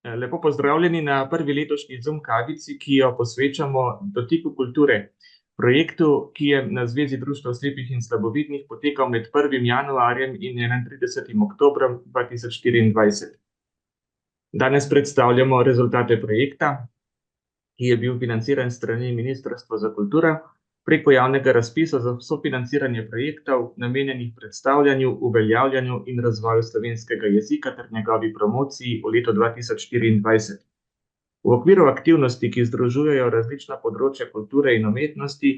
Lepo pozdravljeni na prvi letošnji Zoom kavici, ki jo posvečamo dotiku kulture. Projektu, ki je na Zvezi društev slepih in slabovidnih potekal med 1. januarjem in 31. oktobrom 2024. Danes predstavljamo rezultate projekta, ki je bil financiran s strani Ministrstva za kulturo preko javnega razpisa za sofinanciranje projektov, namenjenih predstavljanju, uveljavljanju in razvoju slovenskega jezika ter njegovi promociji v letu 2024. V okviru aktivnosti, ki združujejo različna področja kulture in umetnosti,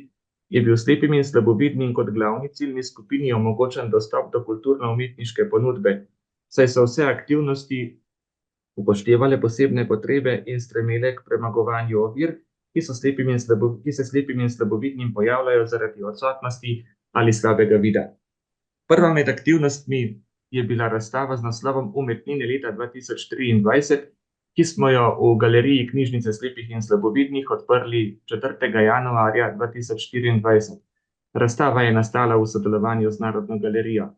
je bil slepim in slabovidnim kot glavni ciljni skupini omogočen dostop do kulturno-umetniške ponudbe, saj so vse aktivnosti upoštevale posebne potrebe in stremele k premagovanju ovir, ki se slepim in slabovidnim pojavljajo zaradi odsotnosti ali slabega vida. Prva med aktivnostmi je bila razstava z naslovom Umetnine leta 2023, ki smo jo v Galeriji Knjižnice slepih in slabovidnih odprli 4. januarja 2024. Razstava je nastala v sodelovanju z Narodno galerijo.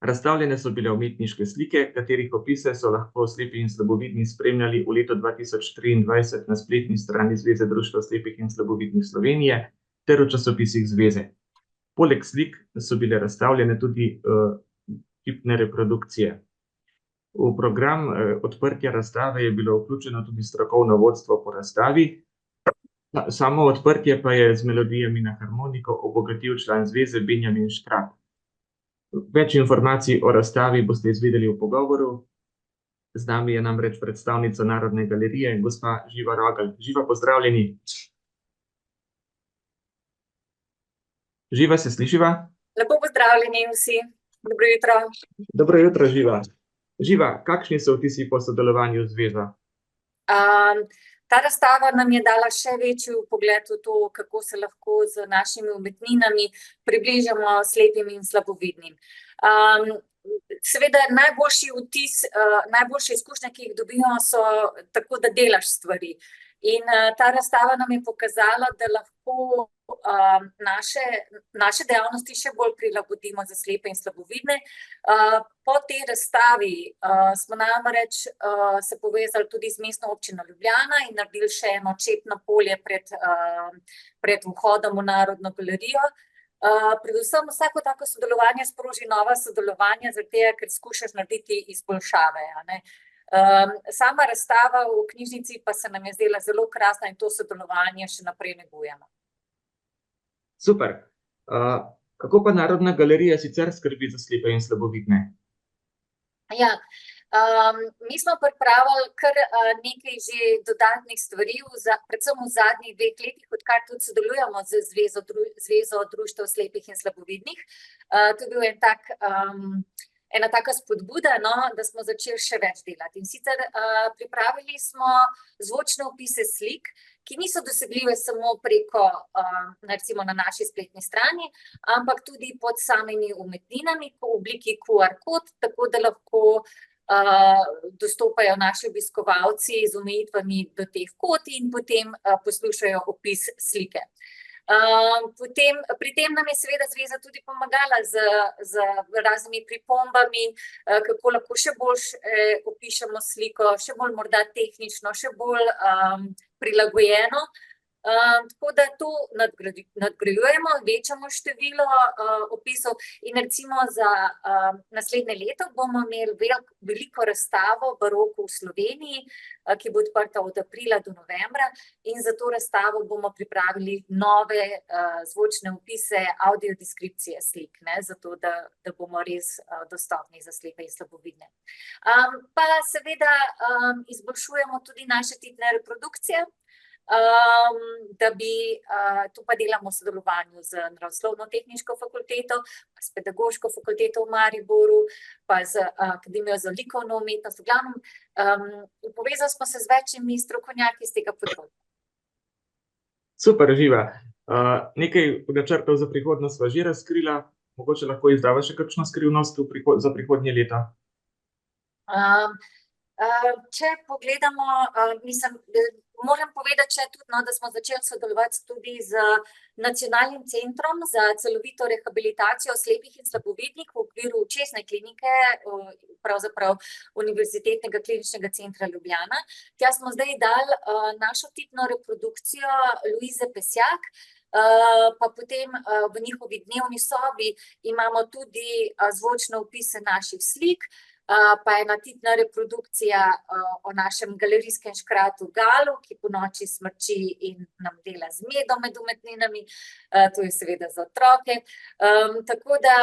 Razstavljene so bile umetniške slike, katerih opise so lahko slepi in slabovidni spremljali v letu 2023 na spletni strani Zveze društev slepih in slabovidnih Slovenije ter v časopisih zveze. Poleg slik so bile razstavljene tudi kipne reprodukcije. V program odprtja razstave je bilo vključeno tudi strokovno vodstvo po razstavi. Samo odprtje pa je z melodijami na harmoniko obogatil član zveze Benjamin Škrab. Več informacij o razstavi boste izvedeli v pogovoru. Z nami je namreč predstavnica Narodne galerije, gospa Živa Rogelj. Živa, pozdravljeni. Živa, se slišiva? Lepo pozdravljeni vsi. Dobro jutro. Dobro jutro, Živa. Živa, kakšni so vtisi po sodelovanju z zvezo? Ta razstava nam je dala še večji vpogled v to, kako se lahko z našimi umetninami približamo slepim in slabovidnim. Seveda najboljši vtis, najboljše izkušnje, ki jih dobimo, so tako, da delaš stvari. In ta razstava nam je pokazala, da lahko naše dejavnosti še bolj prilagodimo za slepe in slabovidne. Po tej razstavi smo namreč se povezali tudi z Mestno občino Ljubljana in naredili še eno čepno polje pred vhodom v Narodno galerijo. Predvsem vsako tako sodelovanje sproži nova sodelovanja, zaradi tega, ker skušaš narediti izboljšave, a ne. Sama razstava v knjižnici pa se nam je zdela zelo krasna in to sodelovanje še naprej negujemo. Super. Kako pa Narodna galerija sicer skrbi za slepe in slabovidne? Ja, mi smo pripravili kar nekaj že dodatnih stvari, predvsem v zadnjih 2 letih, odkar tudi sodelujemo z Zvezo društev slepih in slabovidnih. To je bil ena taka spodbuda, no, da smo začeli še več delati. In sicer pripravili smo zvočne opise slik, ki niso dosegljive samo preko, recimo na naši spletni strani, ampak tudi pod samimi umetninami v obliki QR kod, tako da lahko dostopajo naši obiskovalci z omejitvami do teh kod in potem poslušajo opis slike. Pri tem nam je seveda zveza tudi pomagala z raznimi pripombami, kako lahko še bolj opišemo sliko, še bolj morda tehnično, še bolj prilagojeno. Tako da to nadgrajujemo, večamo število opisov in recimo za naslednje leto bomo imeli veliko razstavo Baroko v Sloveniji, ki bo odprta od aprila do novembra, in za to razstavo bomo pripravili nove zvočne opise, audiodeskripcije slik, ne, zato da bomo res dostopni za slepe in slabovidne. Pa seveda izboljšujemo tudi naše tipne reprodukcije, da bi, tu pa delamo v sodelovanju z Naravoslovno-tehniško fakulteto, pa s Pedagoško fakulteto v Mariboru, pa z Akademijo za likovno umetnost. V glavnem, povezali smo se z večimi strokovnjaki iz tega področja. Super, Živa. Nekaj načrtov za prihodnost sva že razkrila, mogoče lahko izdava še kakšno skrivnost za prihodnje leto? Če pogledamo, moram povedati še tudi, no, da smo začeli sodelovati tudi z Nacionalnim centrom za celovito rehabilitacijo slepih in slabovidnih v okviru očesne klinike, pravzaprav Univerzitetnega kliničnega centra Ljubljana. Tja smo zdaj dali našo tipno reprodukcijo Luize Pesjak, pa potem v njihovi dnevni sobi imamo tudi zvočne opise naših slik, pa ena tipna reprodukcija o našem galerijskem škratu Galu, ki ponoči smrči in nam dela zmedo med umetninami, to je seveda za otroke. Tako da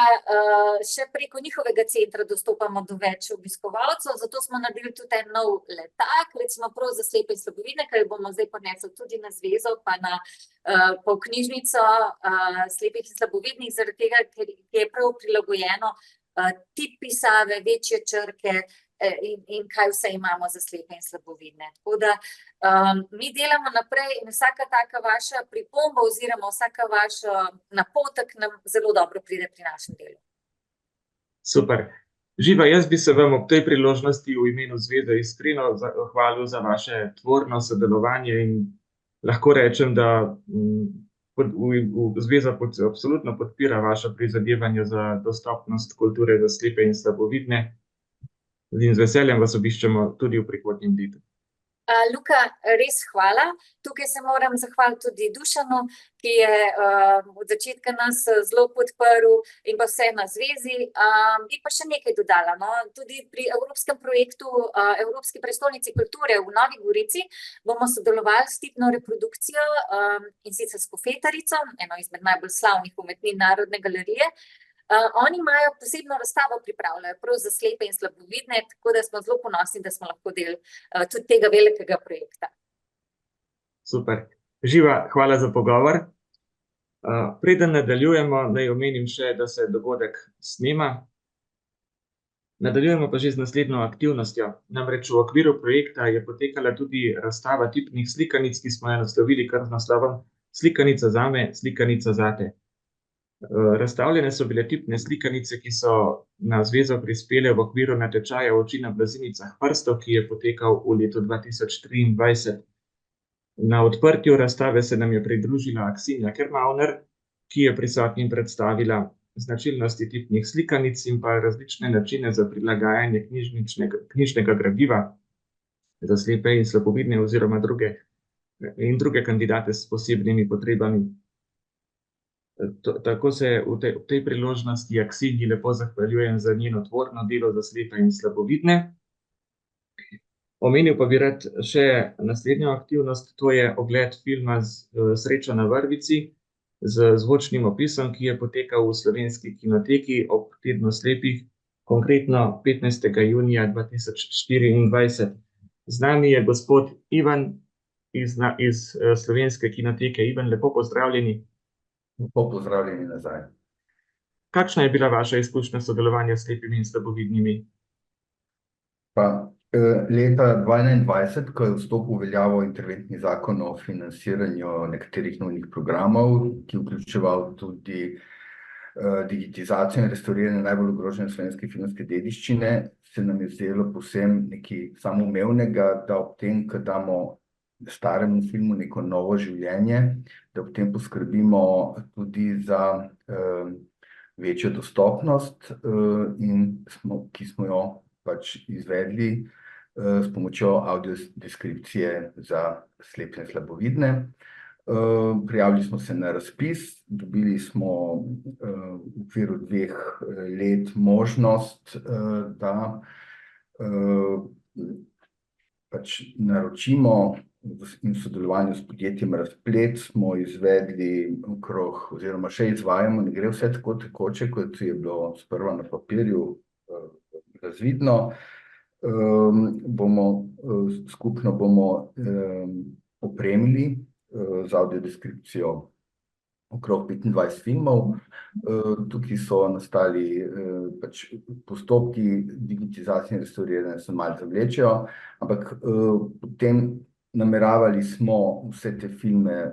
še preko njihovega centra dostopamo do več obiskovalcev, zato smo naredili tudi en nov letak, recimo prav za slepe in slabovidne, ker bomo zdaj ponesli tudi na zvezo, pa po knjižnico slepih in slabovidnih, zaradi tega, ker je prav prilagojeno tip pisave, večje črke in kaj vse imamo za slepe in slabovidne. Tako da mi delamo naprej in vsaka taka vaša pripomba oziroma vsaka vaša napotek nam zelo dobro pride pri našem delu. Super. Živa, jaz bi se vam ob tej priložnosti v imenu zveze iskreno zahvalil za vaše tvorno sodelovanje in lahko rečem, da zveza absolutno podpira vaša prizadevanja za dostopnost kulture za slepe in slabovidne in z veseljem vas obiščemo tudi v prihodnjem letu. Luka, res hvala. Tukaj se moram zahvaliti tudi Dušanu, ki je od začetka nas zelo podprl in pa vse na zvezi. Bi pa še nekaj dodala, no. Tudi pri evropskem projektu Evropski prestolnici kulture v Novi Gorici bomo sodelovali s tipno reprodukcijo in sicer s Kofetarico, eno izmed najbolj slavnih umetnin Narodne galerije. Oni imajo posebno razstavo pripravljeno prav za slepe in slabovidne, tako da smo zelo ponosni, da smo lahko del tudi tega velikega projekta. Super. Živa, hvala za pogovor. Preden nadaljujemo, naj omenim še, da se dogodek snema. Nadaljujemo pa že z naslednjo aktivnostjo. Namreč v okviru projekta je potekala tudi razstava tipnih slikanic, ki smo jo naslovili kar z naslovom Slikanica zame, slikanica zate. Razstavljene so bile tipne slikanice, ki so na zvezo prispele v okviru natečaja Oči na blazinicah prstov, ki je potekal v letu 2023. Na odprtju razstave se nam je pridružila Aksinja Kermauner, ki je prisotnim predstavila značilnosti tipnih slikanic in pa različne načine za prilagajanje knjižnega gradiva za slepe in slabovidne oziroma druge kandidate s posebnimi potrebami. Tako se v tej priložnosti Aksinji lepo zahvaljujem za njeno tvorno delo za slepe in slabovidne. Omenil pa bi rad še naslednjo aktivnost, to je ogled filma Sreča na vrvici z zvočnim opisom, ki je potekal v Slovenski kinoteki ob tednu slepih, konkretno 15. junija 2024. Z nami je gospod Ivan iz Slovenske kinoteke. Ivan, lepo pozdravljeni. Lepo pozdravljeni nazaj. Kakšna je bila vaša izkušnja sodelovanja s slepimi in slabovidnimi? Leta 2021, ko je vstopil v veljavo interventni zakon o financiranju nekaterih nujnih programov, ki je vključeval tudi digitizacijo in restauriranje najbolj ogrožene slovenske filmske dediščine, se nam je zdelo povsem nekaj samoumevnega, da ob tem, ko damo staremu filmu neko novo življenje, da ob tem poskrbimo tudi za večjo dostopnost, ki smo jo pač izvedli s pomočjo audiodeskripcije za slepe in slabovidne. Prijavili smo se na razpis, dobili smo v okviru 2 let možnost, da pač naročimo in v sodelovanju s podjetjem Razplet smo izvedli oziroma še izvajamo, ne gre vse tako tekoče, kot je bilo sprva na papirju razvidno. Skupno bomo opremili z audiodeskripcijo okrog 25 filmov. Tukaj so nastali pač postopki digitizacije in restauriranja, se malo zavlečejo, ampak potem nameravali smo vse te filme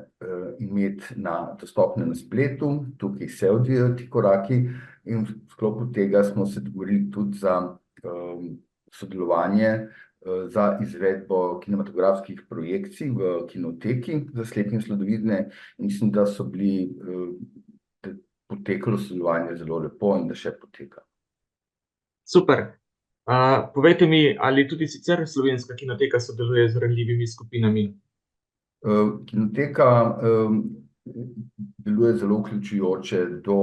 imeti dostopne na spletu, tukaj se odvijajo ti koraki in v sklopu tega smo se dogovorili tudi za sodelovanje za izvedbo kinematografskih projekcij v kinoteki za slepe in slabovidne. Mislim, da so bili potekalo sodelovanje zelo lepo in da še poteka. Super. Povejte mi, ali tudi sicer Slovenska kinoteka sodeluje z ranljivimi skupinami? Kinoteka deluje zelo vključujoče do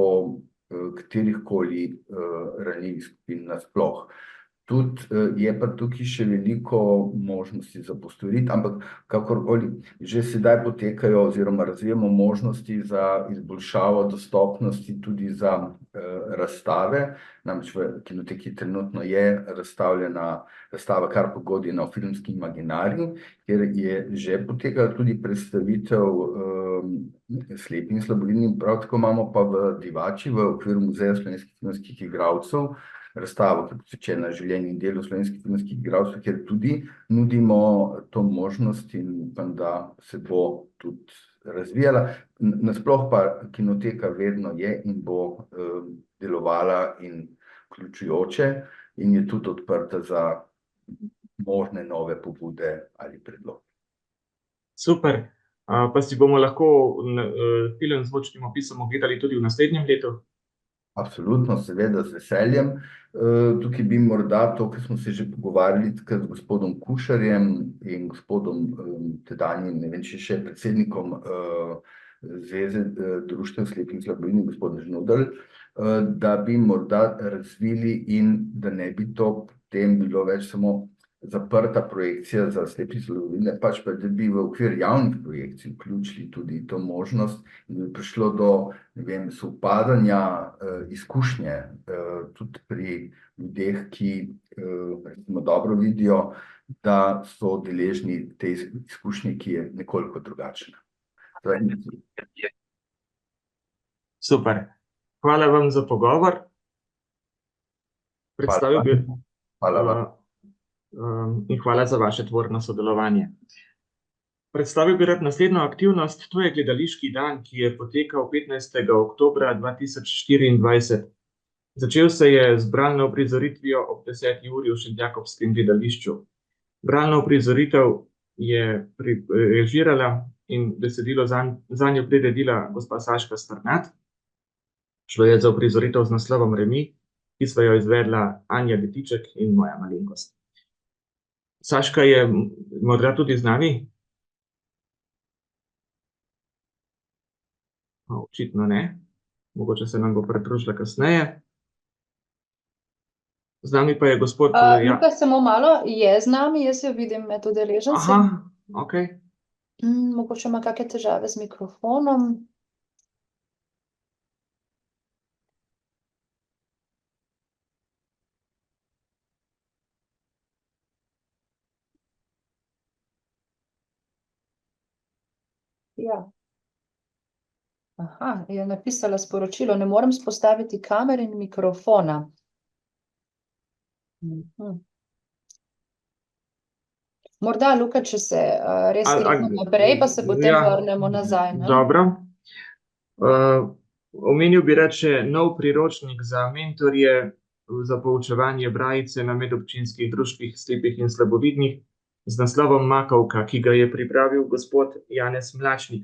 katerihkoli ranljivih skupin nasploh. Tudi je pa tukaj še veliko možnosti za postoriti, ampak kakorkoli že sedaj potekajo oziroma razvijamo možnosti za izboljšavo dostopnosti tudi za razstave. Namreč v kinoteki trenutno je razstavljena razstava Kar pogodina o filmski imaginariji, kjer je že potekala tudi predstavitev slepih in slabovidnih. Prav tako imamo pa v Divači v okviru Muzeja slovenskih filmskih igralcev razstavo, ki je posvečena življenju in delu slovenskih filmskih igralcev, kjer tudi nudimo to možnost in upam, da se bo tudi razvijala. Nasploh pa kinoteka vedno je in bo delovala in vključujoče in je tudi odprta za možne nove pobude ali predloge. Super. Pa si bomo lahko film z zvočnim opisom ogledali tudi v naslednjem letu? Absolutno, seveda, z veseljem. Tukaj bi morda to, kar smo se že pogovarjali takrat z gospodom Kušarjem in gospodom tedanjim, ne vem, če še predsednikom Zveze društev slepih in slabovidnih, gospodom Žnudl, da bi morda razvili in da ne bi to potem bilo več samo zaprta projekcija za slepe in slabovidne, pač pa da bi v okvir javnih projekcij vključili tudi to možnost in bi prišlo do, ne vem, sovpadanja izkušnje tudi pri ljudeh, ki recimo dobro vidijo, da so deležni te izkušnje, ki je nekoliko drugačna. Super. Hvala vam za pogovor. Predstavil bi... Hvala vam. In hvala za vaše tvorno sodelovanje. Predstavil bi rad naslednjo aktivnost, to je gledališki dan, ki je potekal 15. oktobra 2024. Začel se je z bralno uprizoritvijo ob 10. uri v Šentjakobskem gledališču. Bralno uprizoritev je režirala in besedilo zanjo priredila gospa Saška Strnad. Šlo je za uprizoritev z naslovom Remi, ki sva jo izvedla Anja Detiček in moja malenkost. Saška je morda tudi z nami? Očitno ne. Mogoče se nam bo pridružila kasneje. Z nami pa je gospod... Luka, samo malo, je z nami, jaz jo vidim med udeleženci. Aha, okej. Mogoče ima kakšne težave z mikrofonom. Ja. Aha, je napisala sporočilo, ne morem vzpostaviti kamere in mikrofona. Morda, Luka, če se res gremo naprej, pa se potem vrnemo nazaj. Dobro. Omenil bi rad še nov priročnik za mentorje za poučevanje brajice na medobčinskih društvih slepih in slabovidnih z naslovom Makovka, ki ga je pripravil gospod Janez Mlačnik.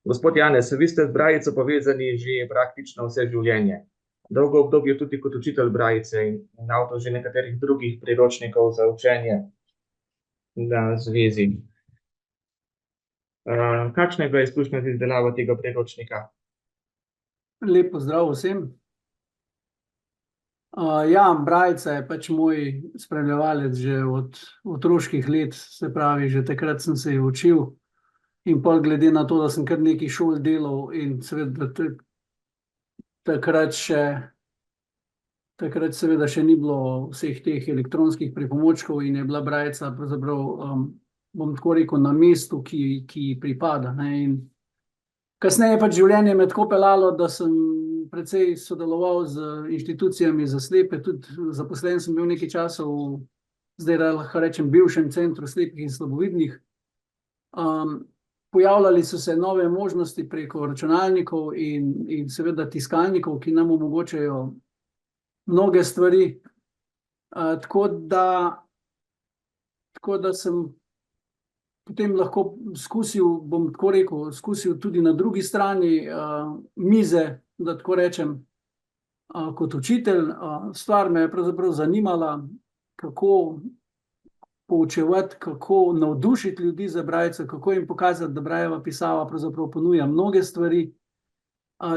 Gospod Janez, vi ste z brajico povezani že praktično vse življenje. Dolgo obdobje tudi kot učitelj brajice in avtor že nekaterih drugih priročnikov za učenje na zvezi. Kakšna je bila izkušnja z izdelavo tega priročnika? Lep pozdrav vsem. Ja, brajica je pač moj spremljevalec že od otroških let, se pravi, že takrat sem se jo učil. In pol glede na to, da sem kar nekaj šol delal in seveda takrat seveda še ni bilo vseh teh elektronskih pripomočkov in je bila brajica pravzaprav, bom tako rekel, na mestu, ki pripada. In kasneje pač življenje me tako peljalo, da sem precej sodeloval z inštitucijami za slepe, tudi zaposlen sem bil nekaj časa v, zdaj lahko rečem, bivšem centru slepih in slabovidnih. Pojavljali so se nove možnosti preko računalnikov in seveda tiskalnikov, ki nam omogočajo mnoge stvari. Tako da tako da sem potem lahko skusil, bom tako rekel, skusil tudi na drugi strani mize, da tako rečem, kot učitelj. Stvar me je pravzaprav zanimala, kako poučevati, kako navdušiti ljudi za brajce, kako jim pokazati, da Brajeva pisava pravzaprav ponuja mnoge stvari.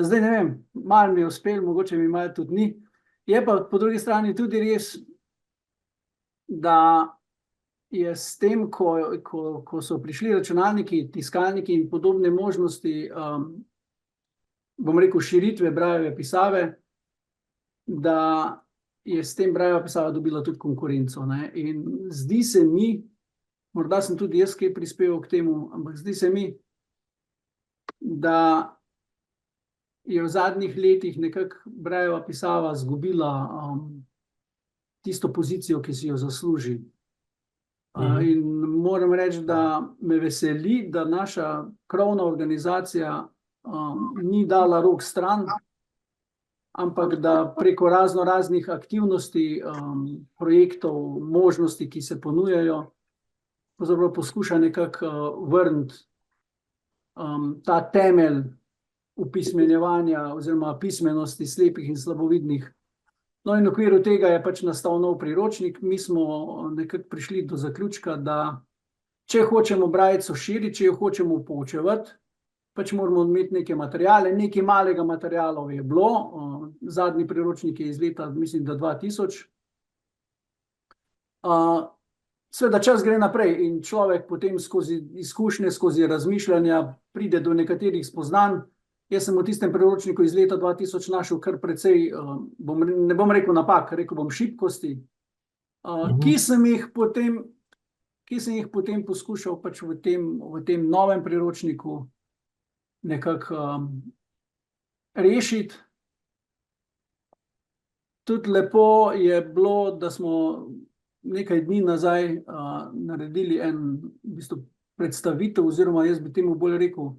Zdaj ne vem, malo mi je uspel, mogoče mi malo tudi ni. Je pa po drugi strani tudi res, da je s tem, ko so prišli računalniki, tiskalniki in podobne možnosti, bom rekel, širitve Brajeve pisave, da je s tem Brajeva pisava dobila tudi konkurenco, ne. In zdi se mi, morda sem tudi jaz kaj prispeval k temu, ampak zdi se mi, da je v zadnjih letih nekako Brajeva pisava izgubila tisto pozicijo, ki si jo zasluži. In moram reči, da me veseli, da naša krovna organizacija ni dala rok stran, ampak da preko raznih aktivnosti, projektov, možnosti, ki se ponujajo, pravzaprav poskuša nekako vrniti ta temelj upismenjevanja oziroma pismenosti slepih in slabovidnih. No, in v okviru tega je pač nastal nov priročnik. Mi smo nekako prišli do zaključka, da če hočemo Brajico širiti, če jo hočemo poučevati, pač moramo imeti neke materiale. Nekaj malega materialov je bilo, zadnji priročnik je iz leta, mislim, da 2000. Seveda čas gre naprej in človek potem skozi izkušnje, skozi razmišljanja pride do nekaterih spoznanj. Jaz sem v tistem priročniku iz leta 2000 našel kar precej, ne bom rekel napak, rekel bom šibkosti, ki sem jih potem poskušal pač v tem novem priročniku nekako rešiti. Tudi lepo je bilo, da smo nekaj dni nazaj naredili v bistvu predstavitev, oziroma jaz bi temu bolj rekel,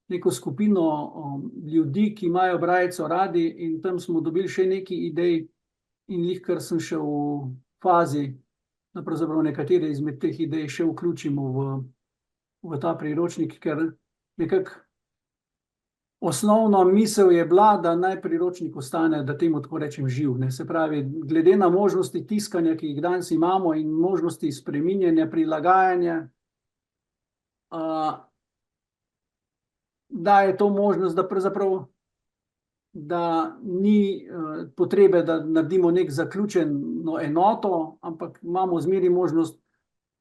neko skupino ljudi, ki imajo Brajico radi, in tam smo dobili še nekaj idej in kar sem še v fazi, da pravzaprav nekatere izmed teh idej še vključimo v ta priročnik, ker nekako osnovna misel je bila, da naj priročnik ostane, da temu tako rečem, živ, ne. Se pravi, glede na možnosti tiskanja, ki jih danes imamo, in možnosti spreminjanja, prilagajanja, da je to možnost, da pravzaprav da ni potrebe, da naredimo nek zaključeno enoto, ampak imamo zmeraj možnost,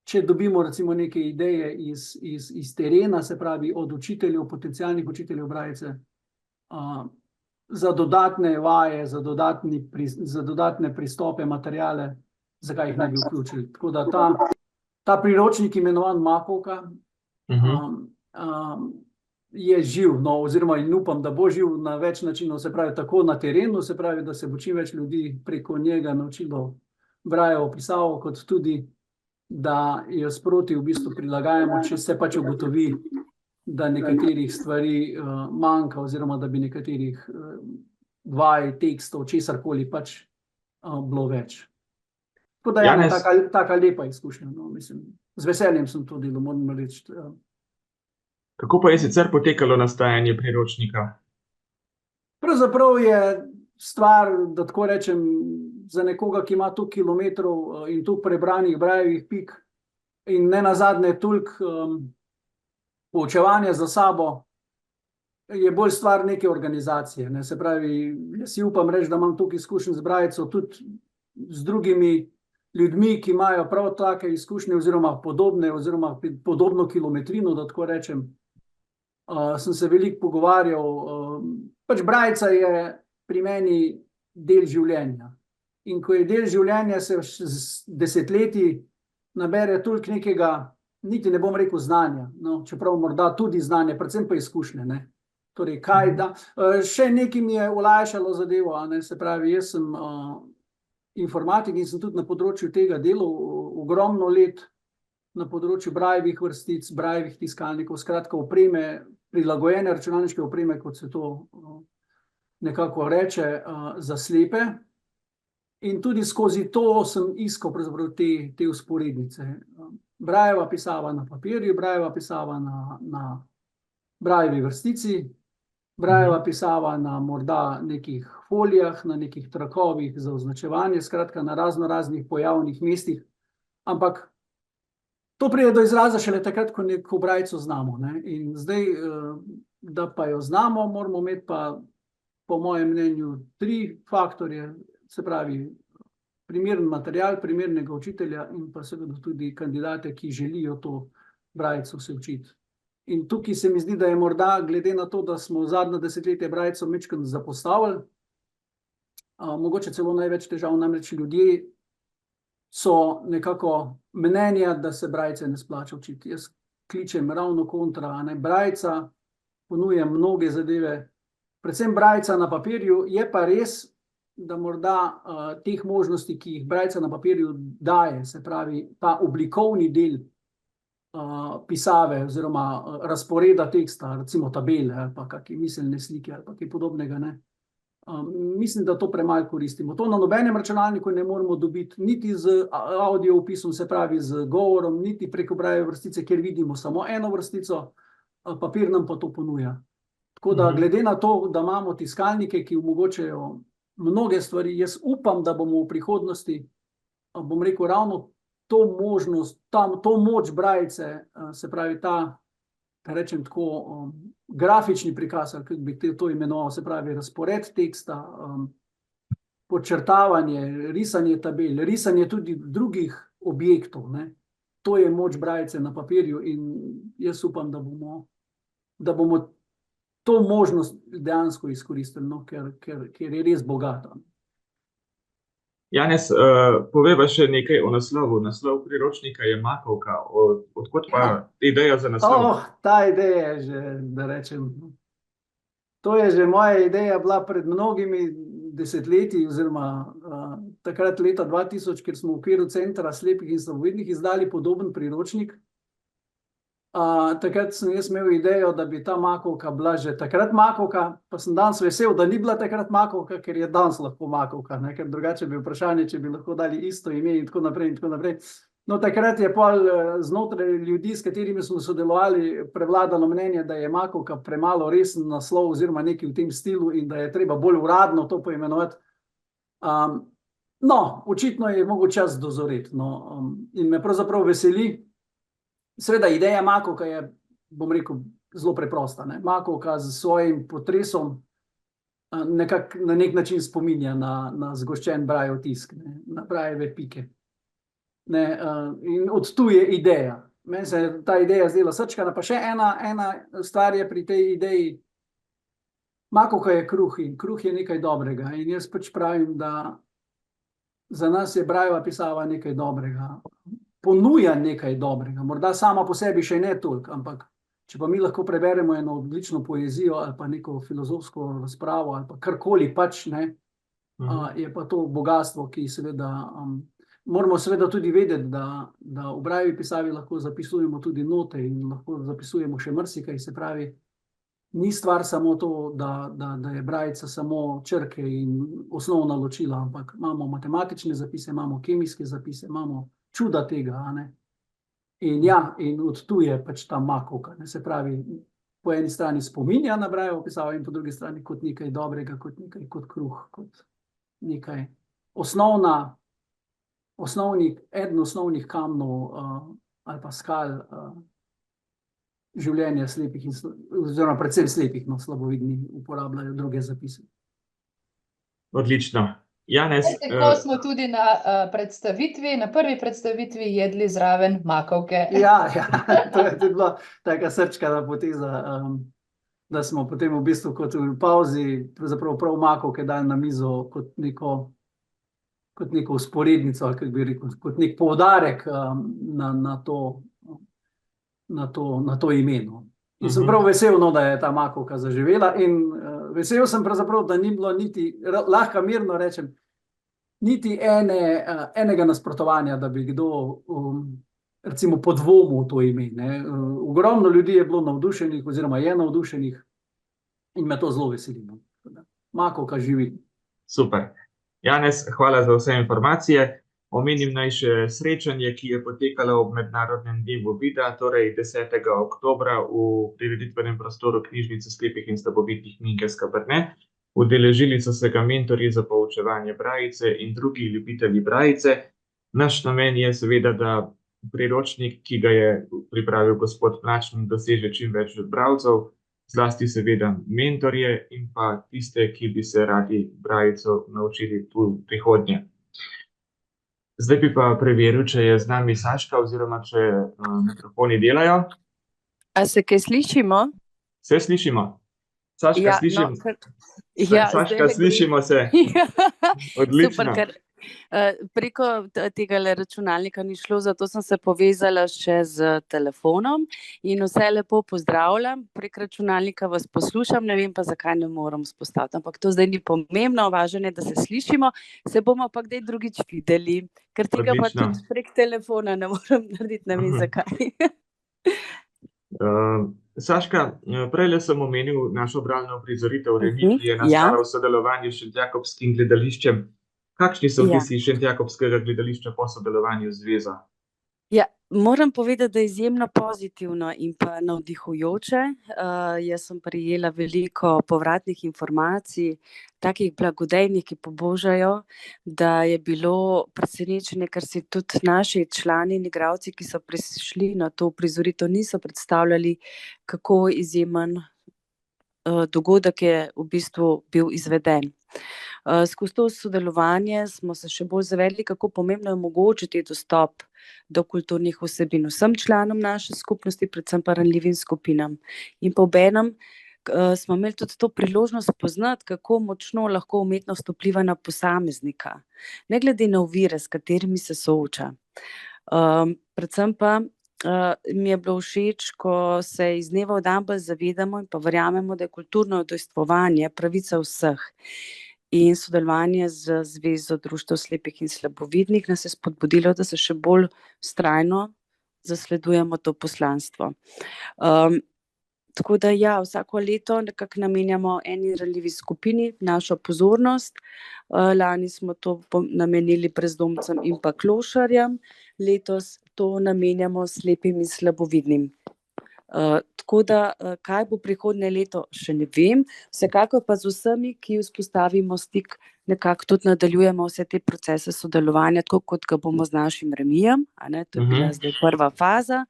če dobimo recimo neke ideje iz terena, se pravi od učiteljev, potencialnih učiteljev Brajice, za dodatne vaje, za dodatne pristope, materiale, zakaj jih naj bi vključili. Tako da ta priročnik imenovan Makovka je živ, no, oziroma in upam, da bo živ na več načinov, se pravi tako na terenu, se pravi, da se bo čim več ljudi preko njega naučilo Brajevo pisavo, kot tudi, da jo sproti v bistvu prilagajamo, če se pač ugotovi, da nekaterih stvari manjka, oziroma da bi nekaterih vaj, tekstov, česarkoli pač bilo več. Tako da je taka lepa izkušnja, no, mislim. Z veseljem sem to delal, moram reči. Kako pa je sicer potekalo nastajanje priročnika? Pravzaprav je stvar, da tako rečem, za nekoga, ki ima toliko kilometrov in toliko prebranih Brajevih pik in nenazadnje toliko poučevanja za sabo, je bolj stvar neke organizacije, ne. Se pravi, jaz si upam reči, da imam toliko izkušenj z Brajico, tudi z drugimi ljudmi, ki imajo prav take izkušnje oziroma podobno kilometrino, da tako rečem. Sem se veliko pogovarjal. Pač Brajica je pri meni del življenja. In ko je del življenja, se z desetletji nabere toliko nekega, niti ne bom rekel znanja, no, čeprav morda tudi znanje, predvsem pa izkušnje, ne. Torej, kaj da. Še nekaj mi je olajšalo zadevo, a ne, se pravi, jaz sem informatik in sem tudi na področju tega delal ogromno let, na področju Brajevih vrstic, Brajevih tiskalnikov, skratka opreme, prilagojene računalniške opreme, kot se to nekako reče, za slepe. In tudi skozi to sem iskal pravzaprav te vzporednice. Brajeva pisava na papirju, Brajeva pisava na Brajevi vrstici, Brajeva pisava na morda nekih folijah, na nekih trakovih za označevanje, skratka na raznih pojavnih mestih, ampak to pride do izraza šele takrat, ko neko brajco znamo, ne? In zdaj, da pa jo znamo, moramo imeti pa po mojem mnenju 3 faktorje, se pravi primeren material, primernega učitelja in pa seveda tudi kandidate, ki želijo to brajco se učiti. In tukaj se mi zdi, da je morda, glede na to, da smo zadnje desetletje brajco majčkeno zapostavili, mogoče celo največ težav, namreč ljudje so nekako mnenja, da se brajce ne splača učiti. Jaz kličem ravno kontra, ne, brajca ponuja mnoge zadeve, predvsem brajca na papirju, je pa res, da morda teh možnosti, ki jih brajca na papirju daje, se pravi ta oblikovni del pisave oziroma razporeda teksta, recimo tabele ali pa kakšne miselne slike ali pa kaj podobnega, ne. Mislim, da to premalo koristimo. To na nobenem računalniku ne moremo dobiti, niti z audio opisom, se pravi z govorom, niti preko Brajeve vrstice, kjer vidimo samo eno vrstico, papir nam pa to ponuja. Tako da glede na to, da imamo tiskalnike, ki omogočajo mnoge stvari, jaz upam, da bomo v prihodnosti, bom rekel, ravno to možnost, to moč brajce, se pravi ta, da rečem tako, grafični prikaz, ali kako bi to imenoval, se pravi razpored teksta, podčrtavanje, risanje tabel, risanje tudi drugih objektov, ne. To je moč brajce na papirju in jaz upam, da bomo to možnost dejansko izkoristili, no, ker je res bogata. Janez, povejva še nekaj o naslovu. Naslov priročnika je Makovka. Odkot pa ideja za naslov? Ta ideja je že, da rečem, to je že moja ideja bila pred mnogimi desetletji oziroma takrat leta 2000, kjer smo v okviru Centra slepih in slabovidnih izdali podoben priročnik. Takrat sem jaz imel idejo, da bi ta makovka bila že takrat makovka, pa sem danes vesel, da ni bila takrat makovka, ker je danes lahko makovka, ne? Ker drugače bi vprašanje, če bi lahko dali isto ime in tako naprej in tako naprej. No, takrat je pol znotraj ljudi, s katerimi smo sodelovali, prevladalo mnenje, da je makovka premalo resen naslov oziroma nekaj v tem stilu in da je treba bolj uradno to poimenovati. No, očitno je mogoče čas dozoreti, no, in me pravzaprav veseli. Seveda, ideja makovka je, bom rekel, zelo preprosta, ne. Makovka s svojim potresom nekako na nek način spominja na zgoščen Brajev tisk, ne, na Brajeve pike. Ne, in od tu je ideja. Meni se je ta ideja zdela srčkana, pa še ena stvar je pri tej ideji. Makovka je kruh in kruh je nekaj dobrega in jaz pač pravim, da za nas je Brajeva pisava nekaj dobrega. Ponuja nekaj dobrega, morda sama po sebi še ne toliko, ampak če pa mi lahko preberemo eno odlično poezijo ali pa neko filozofsko razpravo ali pa karkoli pač, ne, je pa to bogastvo, ki seveda, moramo seveda tudi vedeti, da v Brajevi pisavi lahko zapisujemo tudi note in lahko zapisujemo še marsikaj, se pravi, ni stvar samo to, da je Brajica samo črke in osnovna ločila, ampak imamo matematične zapise, imamo kemijske zapise, imamo čuda tega, a ne. In ja, in od tu je pač ta makovka, ne, se pravi, po eni strani spominja na Brajevo pisavo in po drugi strani kot nekaj dobrega, kot kruh, kot nekaj eden osnovnih kamnov ali pa skal življenja slepih oziroma predvsem slepih, no, slabovidni uporabljajo druge zapise. Odlično. Janez, Tako smo tudi na prvi predstavitvi jedli zraven makovke. Ja, to je tudi bila taka srčkana poteza, da smo potem v bistvu kot v pavzi pravzaprav prav makovke dali na mizo kot neko vzporednico, ali kako bi rekel, kot nek poudarek na to imeno. In sem prav vesel, no, da je ta makovka zaživela in vesel sem pravzaprav, da ni bilo niti, lahko mirno rečem, niti enega nasprotovanja, da bi kdo recimo podvomil to ime, ne. Ogromno ljudi je bilo navdušenih oziroma je navdušenih in me to zelo veseli, no. Makovka živi. Super. Janez, hvala za vse informacije. Omenim naj še srečanje, ki je potekalo ob Mednarodnem dnevu vida, torej 10. oktobra v prireditvenem prostoru Knjižnice slepih in slabovidnih Minke Skaberne. Udeležili so se ga mentorji za poučevanje brajice in drugi ljubitelji brajice. Naš namen je seveda, da priročnik, ki ga je pripravil gospod Mlačnik, doseže čim več bralcev, zlasti seveda mentorje in pa tiste, ki bi se radi brajico naučili v prihodnje. Zdaj bi pa preveril, če je z nami Saška oziroma če mikrofoni delajo. A se kaj slišimo? Se slišimo? Saška, slišimo. Saška, slišimo se. Odlično. Super, ker preko tega računalnika ni šlo, zato sem se povezala še z telefonom in vse lepo pozdravljam. Prek računalnika vas poslušam, ne vem pa, zakaj ne moram vzpostaviti, ampak to zdaj ni pomembno, važno je, da se slišimo, se bomo pa kdaj drugič videli, ker tega pa tudi prek telefona ne moram narediti, ne vem zakaj. Saška, prejle sem omenil našo bralno uprizoritev Remi, ki je nastala v sodelovanju s Šentjakobskim gledališčem. Kakšni so vtisi Šentjakobskega gledališča po sodelovanju z zvezo? Ja, moram povedati, da je izjemno pozitivno in pa navdihujoče. Jaz sem prejela veliko povratnih informacij, takih blagodejnih, ki pobožajo, da je bilo presenečenje, ker si tudi naši člani in igralci, ki so prišli na to uprizoritev, niso predstavljali, kako izjemen dogodek je v bistvu bil izveden. Skozi to sodelovanje smo se še bolj zavedli, kako pomembno je omogočiti dostop do kulturnih vsebin vsem članom naše skupnosti, predvsem pa ranljivim skupinam. In pa obenem smo imeli tudi to priložnost spoznati, kako močno lahko umetnost vpliva na posameznika, ne glede na ovire, s katerimi se sooča. Predvsem pa mi je bilo všeč, ko se iz dneva v dan bolj zavedamo in pa verjamemo, da je kulturno udejstvovanje pravica vseh. In sodelovanje z Zvezo društev slepih in slabovidnih nas je spodbudilo, da se še bolj vztrajno zasledujemo to poslanstvo. Tako da ja, vsako leto nekako namenjamo eni ranljivi skupini našo pozornost. Lani smo to namenili brezdomcem in pa klošarjem, letos to namenjamo slepim in slabovidnim. Tako da, kaj bo prihodnje leto, še ne vem, vsekakor pa z vsemi, ki vzpostavimo stik, nekako tudi nadaljujemo vse te procese sodelovanja, tako kot ga bomo z našim Remijem, to je bila zdaj prva faza.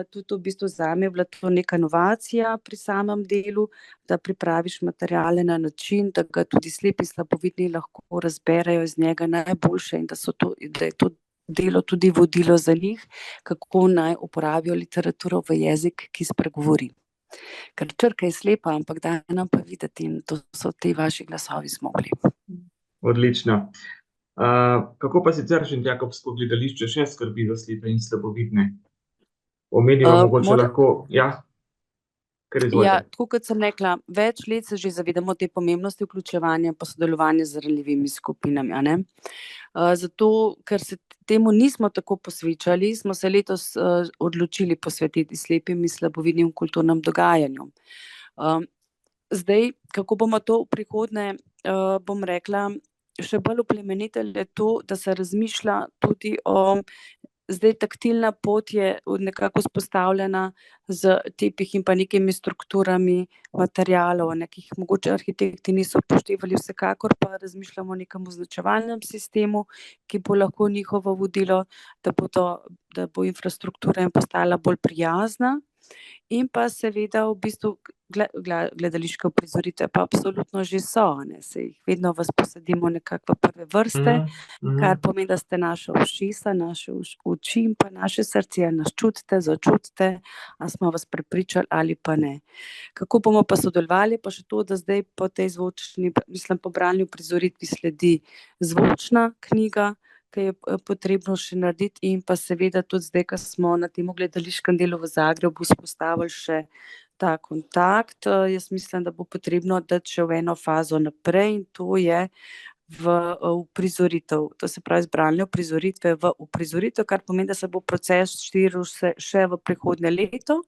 Tudi v bistvu zame je bila to neka inovacija pri samem delu, da pripraviš materiale na način, da ga tudi slepi in slabovidni lahko razberejo iz njega najboljše in da je to delo tudi vodilo za njih, kako naj uporabijo literaturo v jezik, ki spregovori. Ker črka je slepa, ampak daj nam pa videti in to so ti vaši glasovi zmogli. Odlično. Kako pa sicer Šentjakobsko gledališče še skrbi za slepe in slabovidne? Omenimo mogoče lahko, ja? Ja, tako kot sem rekla, več let se že zavedamo te pomembnosti vključevanja in sodelovanja z ranljivimi skupinami. Zato, ker se temu nismo tako posvečali, smo se letos odločili posvetiti slepim in slabovidnim kulturnem dogajanju. Zdaj, kako bomo to v prihodnje, bom rekla, še bolj oplemenitili, je to, da se razmišlja tudi o zdaj taktilna pot je nekako vzpostavljena z tepih in pa nekimi strukturami materialov, nekih mogoče arhitekti niso upoštevali, vsekakor pa razmišljamo o nekem označevalnem sistemu, ki bo lahko njihovo vodilo, da bo infrastruktura jim postala bolj prijazna. In pa seveda v bistvu gledališke uprizoritve pa absolutno že so, se jih vedno vas posadimo nekako v prve vrste, kar pomeni, da ste naša ušesa, naše oči in pa naše srce, nas čutite, začutite, a smo vas prepričali ali pa ne. Kako bomo pa sodelovali, pa še to, da zdaj po tej po bralni uprizoritvi sledi zvočna knjiga, ki je potrebno še narediti in pa seveda tudi zdaj, ko smo na tem gledališkem delu v Zagrebu vzpostavili še ta kontakt. Jaz mislim, da bo potrebno dati še v eno fazo naprej in to je v uprizoritev, to se pravi zbranje uprizoritve v uprizoritev, kar pomeni, da se bo proces širil še v prihodnje leto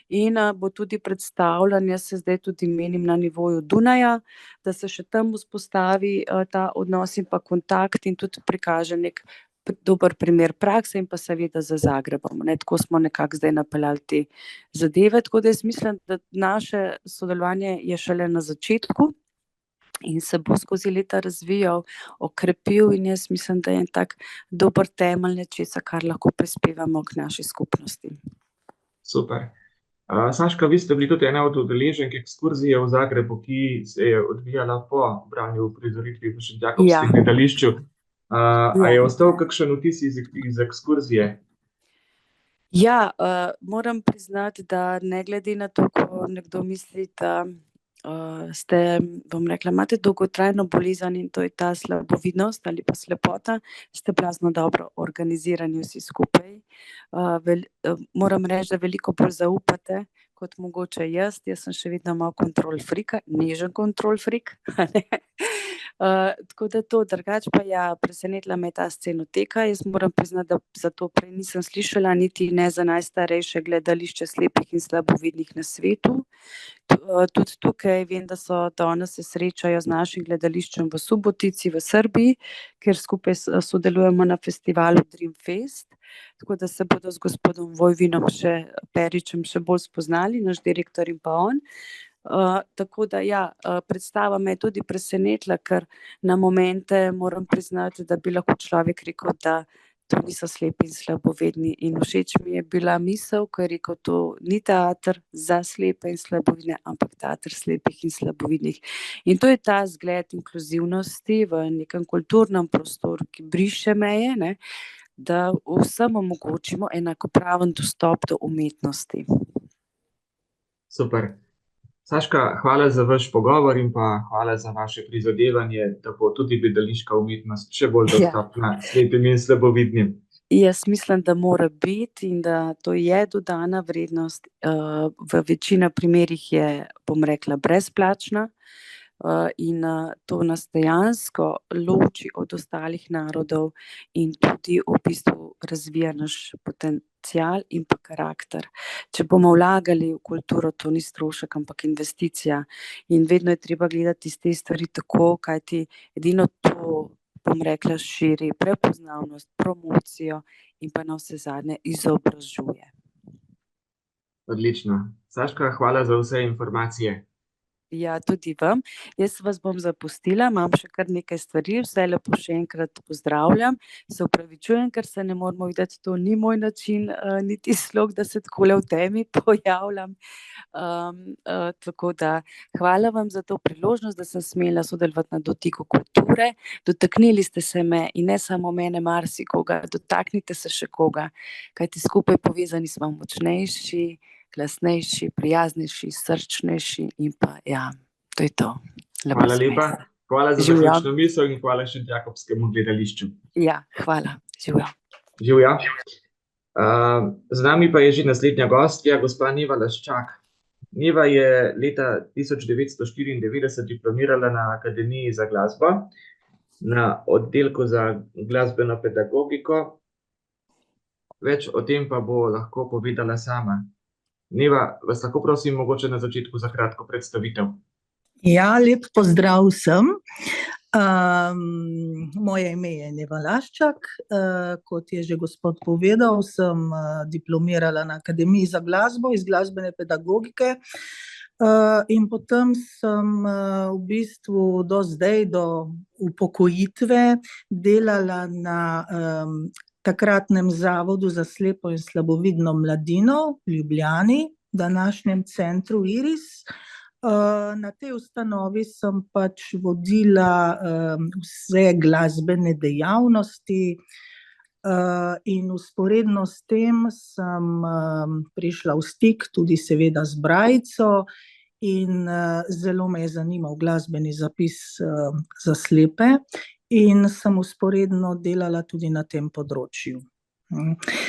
in bo tudi predstavljanje, se zdaj tudi menim na nivoju Dunaja, da se še tam vzpostavi ta odnos in pa kontakt in tudi prikaže nek dober primer prakse in pa seveda za Zagrebom. Tako smo nekako zdaj napeljali te zadeve, tako da jaz mislim, da naše sodelovanje je šele na začetku in se bo skozi leta razvijal, okrepil in jaz mislim, da je en tak dober temelj nečesa, kar lahko prispevamo k naši skupnosti. Super. Saška, vi ste bili tudi ena od udeleženk ekskurzije v Zagrebu, ki se je odvijala po branju uprizoritvi v Šentjakobskem gledališču. A je ostal kakšen vtis iz ekskurzije? Ja, moram priznati, da ne glede na to, ko nekdo misli, da ste, bom rekla, imate dolgotrajno bolezen in to je ta slabovidnost ali pa slepota, ste blazno dobro organizirani vsi skupaj. Moram reči, da veliko bolj zaupate kot mogoče jaz sem še vedno malo control freaka, nežen control freak. Tako da to, drugače pa ja, presenetila me ta scenoteka, jaz moram priznati, da za to prej nisem slišala, niti ne za najstarejše gledališče slepih in slabovidnih na svetu. Tudi tukaj vem, da so danes se srečajo z našim gledališčem v Subotici v Srbiji, kjer skupaj sodelujemo na festivalu Dream Fest, tako da se bodo z gospodom Vojvinom Peričem še bolj spoznali, naš direktor in pa on. Tako da ja, predstava me je tudi presenetila, ker na momente moram priznati, da bi lahko človek rekel, da to niso slepi in slabovidni in všeč mi je bila misel, ko je rekel, to ni teater za slepe in slabovidne, ampak teater slepih in slabovidnih. In to je ta zgled inkluzivnosti v nekem kulturnem prostoru, ki briše meje, ne, da vsem omogočimo enakopraven dostop do umetnosti. Super. Saška, hvala za vaš pogovor in pa hvala za vaše prizadevanje, da bo tudi gledališka umetnost še bolj dostopna slepim in slabovidnim. Jaz mislim, da mora biti in da to je dodana vrednost. V večini primerih je, bom rekla, brezplačna in to nas dejansko loči od ostalih narodov in tudi v bistvu razvija naš potencial in pa karakter. Če bomo vlagali v kulturo, to ni strošek, ampak investicija in vedno je treba gledati iz te stvari tako, kajti edino to, bom rekla, širi prepoznavnost, promocijo in pa na vse zadnje izobražuje. Odlično. Saška, hvala za vse informacije. Ja, tudi vam. Jaz vas bom zapustila, imam še kar nekaj stvari, vse lepo še enkrat pozdravljam. Se opravičujem, ker se ne moramo videti, to ni moj način, niti slog, da se takole v temi pojavljam. Tako da hvala vam za to priložnost, da sem smela sodelovati na Dotiku kulture. Dotaknili ste se me in ne samo mene, marsikoga, dotaknite se še koga, kajti skupaj povezani smo močnejši, glasnejši, prijaznejši, srčnejši in pa ja, to je to. Hvala lepa. Hvala za zaključno misel in hvala Šentjakobskemu gledališču. Ja, hvala. Živjo. Živjo. Z nami pa je že naslednja gostja, gospa Neva Laščak. Neva je leta 1994 diplomirala na Akademiji za glasbo, na oddelku za glasbeno pedagogiko. Več o tem pa bo lahko povedala sama. Neva, vas lahko prosim mogoče na začetku za kratko predstavitev. Ja, lep pozdrav vsem. Moje ime je Neva Laščak, kot je že gospod povedal, sem diplomirala na Akademiji za glasbo iz glasbene pedagogike in potem sem v bistvu do zdaj, do upokojitve delala na takratnem Zavodu za slepo in slabovidno mladino v Ljubljani, današnjem centru Iris. Na tej ustanovi sem pač vodila vse glasbene dejavnosti in vzporedno s tem sem prišla v stik tudi seveda z Brajico in zelo me je zanimal glasbeni zapis za slepe. In sem vzporedno delala tudi na tem področju.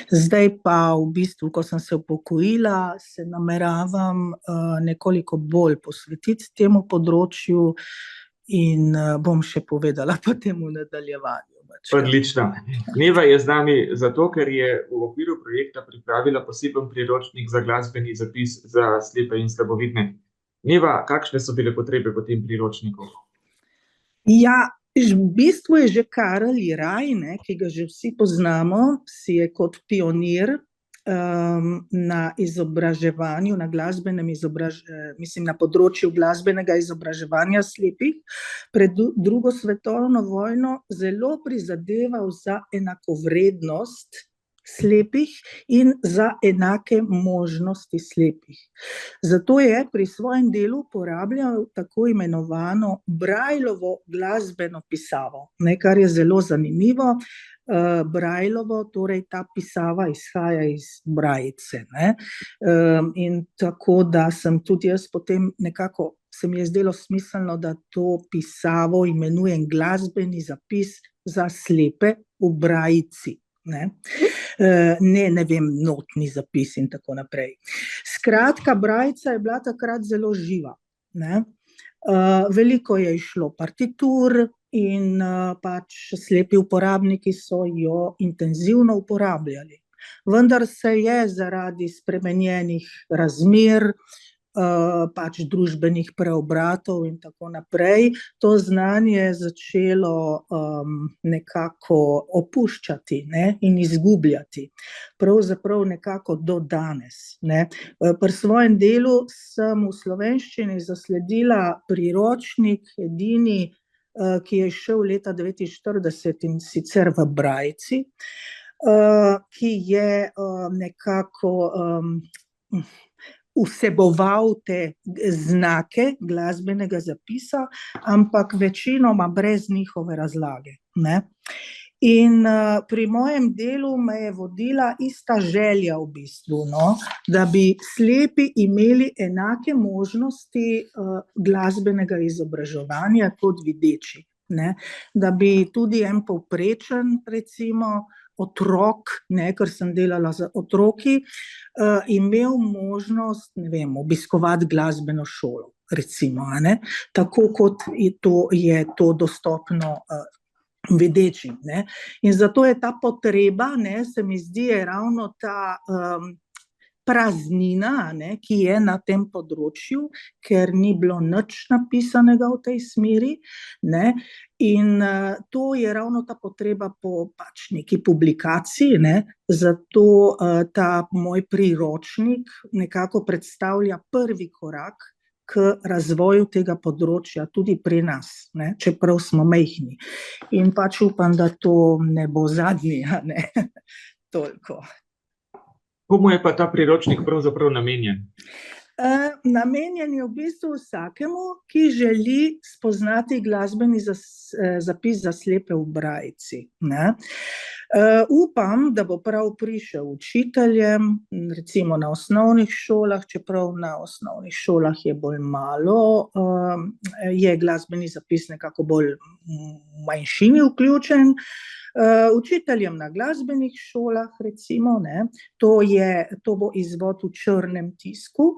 Zdaj pa v bistvu, ko sem se upokojila, se nameravam nekoliko bolj posvetiti temu področju in bom še povedala potem v nadaljevanju. Odlično. Neva je z nami zato, ker je v okviru projekta pripravila poseben priročnik za glasbeni zapis za slepe in slabovidne. Neva, kakšne so bile potrebe po tem priročniku? Ja, v bistvu je že Karel Jeraj, ki ga že vsi poznamo, si je kot pionir na izobraževanju, na glasbenem na področju glasbenega izobraževanja slepih pred drugo svetovno vojno zelo prizadeval za enakovrednost slepih in za enake možnosti slepih. Zato je pri svojem delu uporabljal tako imenovano Braillovo glasbeno pisavo, kar je zelo zanimivo. Braillovo, torej ta pisava izhaja iz brajice. In tako da sem tudi jaz potem nekako, se mi je zdelo smiselno, da to pisavo imenujem glasbeni zapis za slepe v brajici. Ne vem, notni zapis in tako naprej. Skratka, brajica je bila takrat zelo živa. Veliko je išlo partitur in pač slepi uporabniki so jo intenzivno uporabljali. Vendar se je zaradi spremenjenih razmer, pač družbenih preobratov in tako naprej, to znanje začelo nekako opuščati in izgubljati. Pravzaprav nekako do danes. Pri svojem delu sem v slovenščini zasledila priročnik, edini, ki je izšel leta 1949 in sicer v brajici, ki je nekako vseboval te znake glasbenega zapisa, ampak večinoma brez njihove razlage. In pri mojem delu me je vodila ista želja v bistvu, da bi slepi imeli enake možnosti glasbenega izobraževanja kot videči. Da bi tudi en povprečen, recimo, otrok, ker sem delala z otroki, imel možnost, obiskovati glasbeno šolo, recimo, tako kot je to dostopno videčim. In zato je ta potreba, se mi zdi, je ravno ta praznina, ki je na tem področju, ker ni bilo nič napisanega v tej smeri, in to je ravno ta potreba po pač neki publikaciji, zato ta moj priročnik nekako predstavlja prvi korak k razvoju tega področja tudi pri nas, čeprav smo majhni. In pač upam, da to ne bo zadnji, toliko. Komu je pa ta priročnik pravzaprav namenjen? Namenjen je v bistvu vsakemu, ki želi spoznati glasbeni zapis za slepe v brajici. Upam, da bo prav prišel učiteljem, recimo na osnovnih šolah, čeprav na osnovnih šolah je bolj malo, je glasbeni zapis nekako bolj v manjšini vključen. Učiteljem na glasbenih šolah, recimo, to bo izvod v črnem tisku,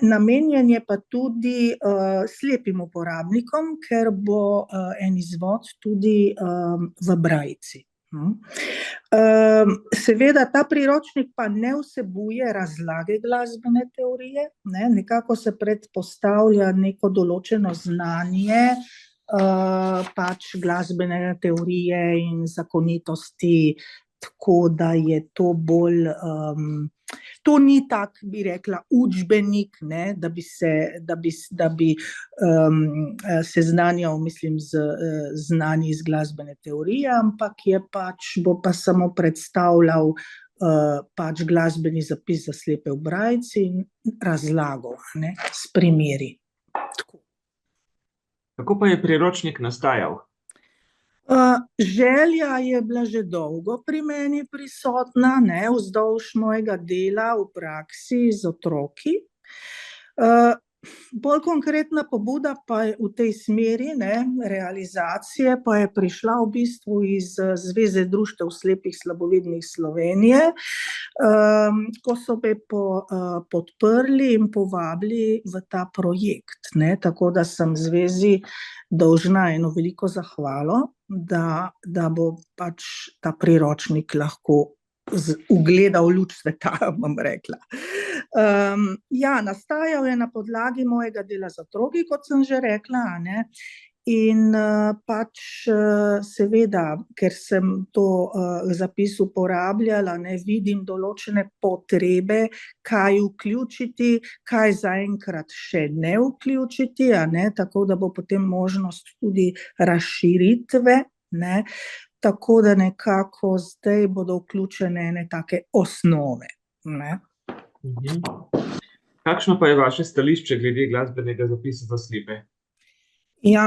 namenjen je pa tudi slepim uporabnikom, ker bo en izvod tudi v brajici. Seveda ta priročnik pa ne vsebuje razlage glasbene teorije, nekako se predpostavlja neko določeno znanje pač glasbene teorije in zakonitosti, tako da je to bolj, to ni tak, bi rekla, učbenik, da bi seznanjal, mislim, z znanji iz glasbene teorije, ampak je pač, bo pa samo predstavljal pač glasbeni zapis za slepe v brajici in razlago, s primeri. Kako pa je priročnik nastajal? Želja je bila že dolgo pri meni prisotna, vzdolž mojega dela v praksi z otroki. Bolj konkretna pobuda pa je v tej smeri, realizacije, pa je prišla v bistvu iz Zveze društev slepih slabovidnih Slovenije, ko so me podprli in povabili v ta projekt, ne, tako da sem zvezi dolžna eno veliko zahvalo, da bo pač ta priročnik lahko ugledal luč sveta, bom rekla. Nastajal je na podlagi mojega dela z otroki, kot sem že rekla, ne, in pač seveda, ker sem to zapis uporabljala, ne, vidim določene potrebe, kaj vključiti, kaj zaenkrat še ne vključiti, a ne, tako da bo potem možnost tudi razširitve, ne, tako da nekako zdaj bodo vključene ene take osnove, ne. Kakšno pa je vaše stališče glede glasbenega zapisa za slepe?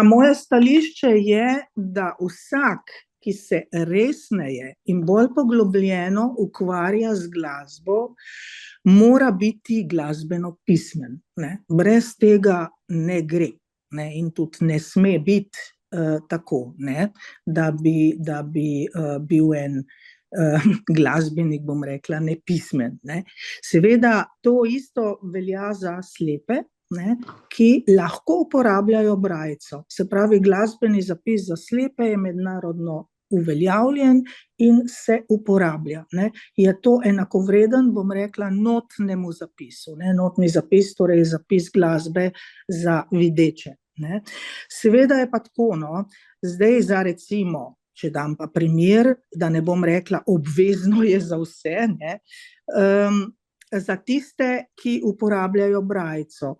Moje stališče je, da vsak, ki se resneje in bolj poglobljeno ukvarja z glasbo, mora biti glasbeno pismen, ne. Brez tega ne gre, ne, in tudi ne sme biti tako, ne, da bi bil en glasbenik, bom rekla, nepismen, ne. Seveda to isto velja za slepe, ne, ki lahko uporabljajo brajico. Se pravi, glasbeni zapis za slepe je mednarodno uveljavljen in se uporablja, ne. Je to enakovreden, bom rekla, notnemu zapisu, ne. Notni zapis, torej zapis glasbe za videče, ne. Seveda je pa tako, no, zdaj za recimo, če dam pa primer, da ne bom rekla obvezno je za vse, ne, za tiste, ki uporabljajo brajico.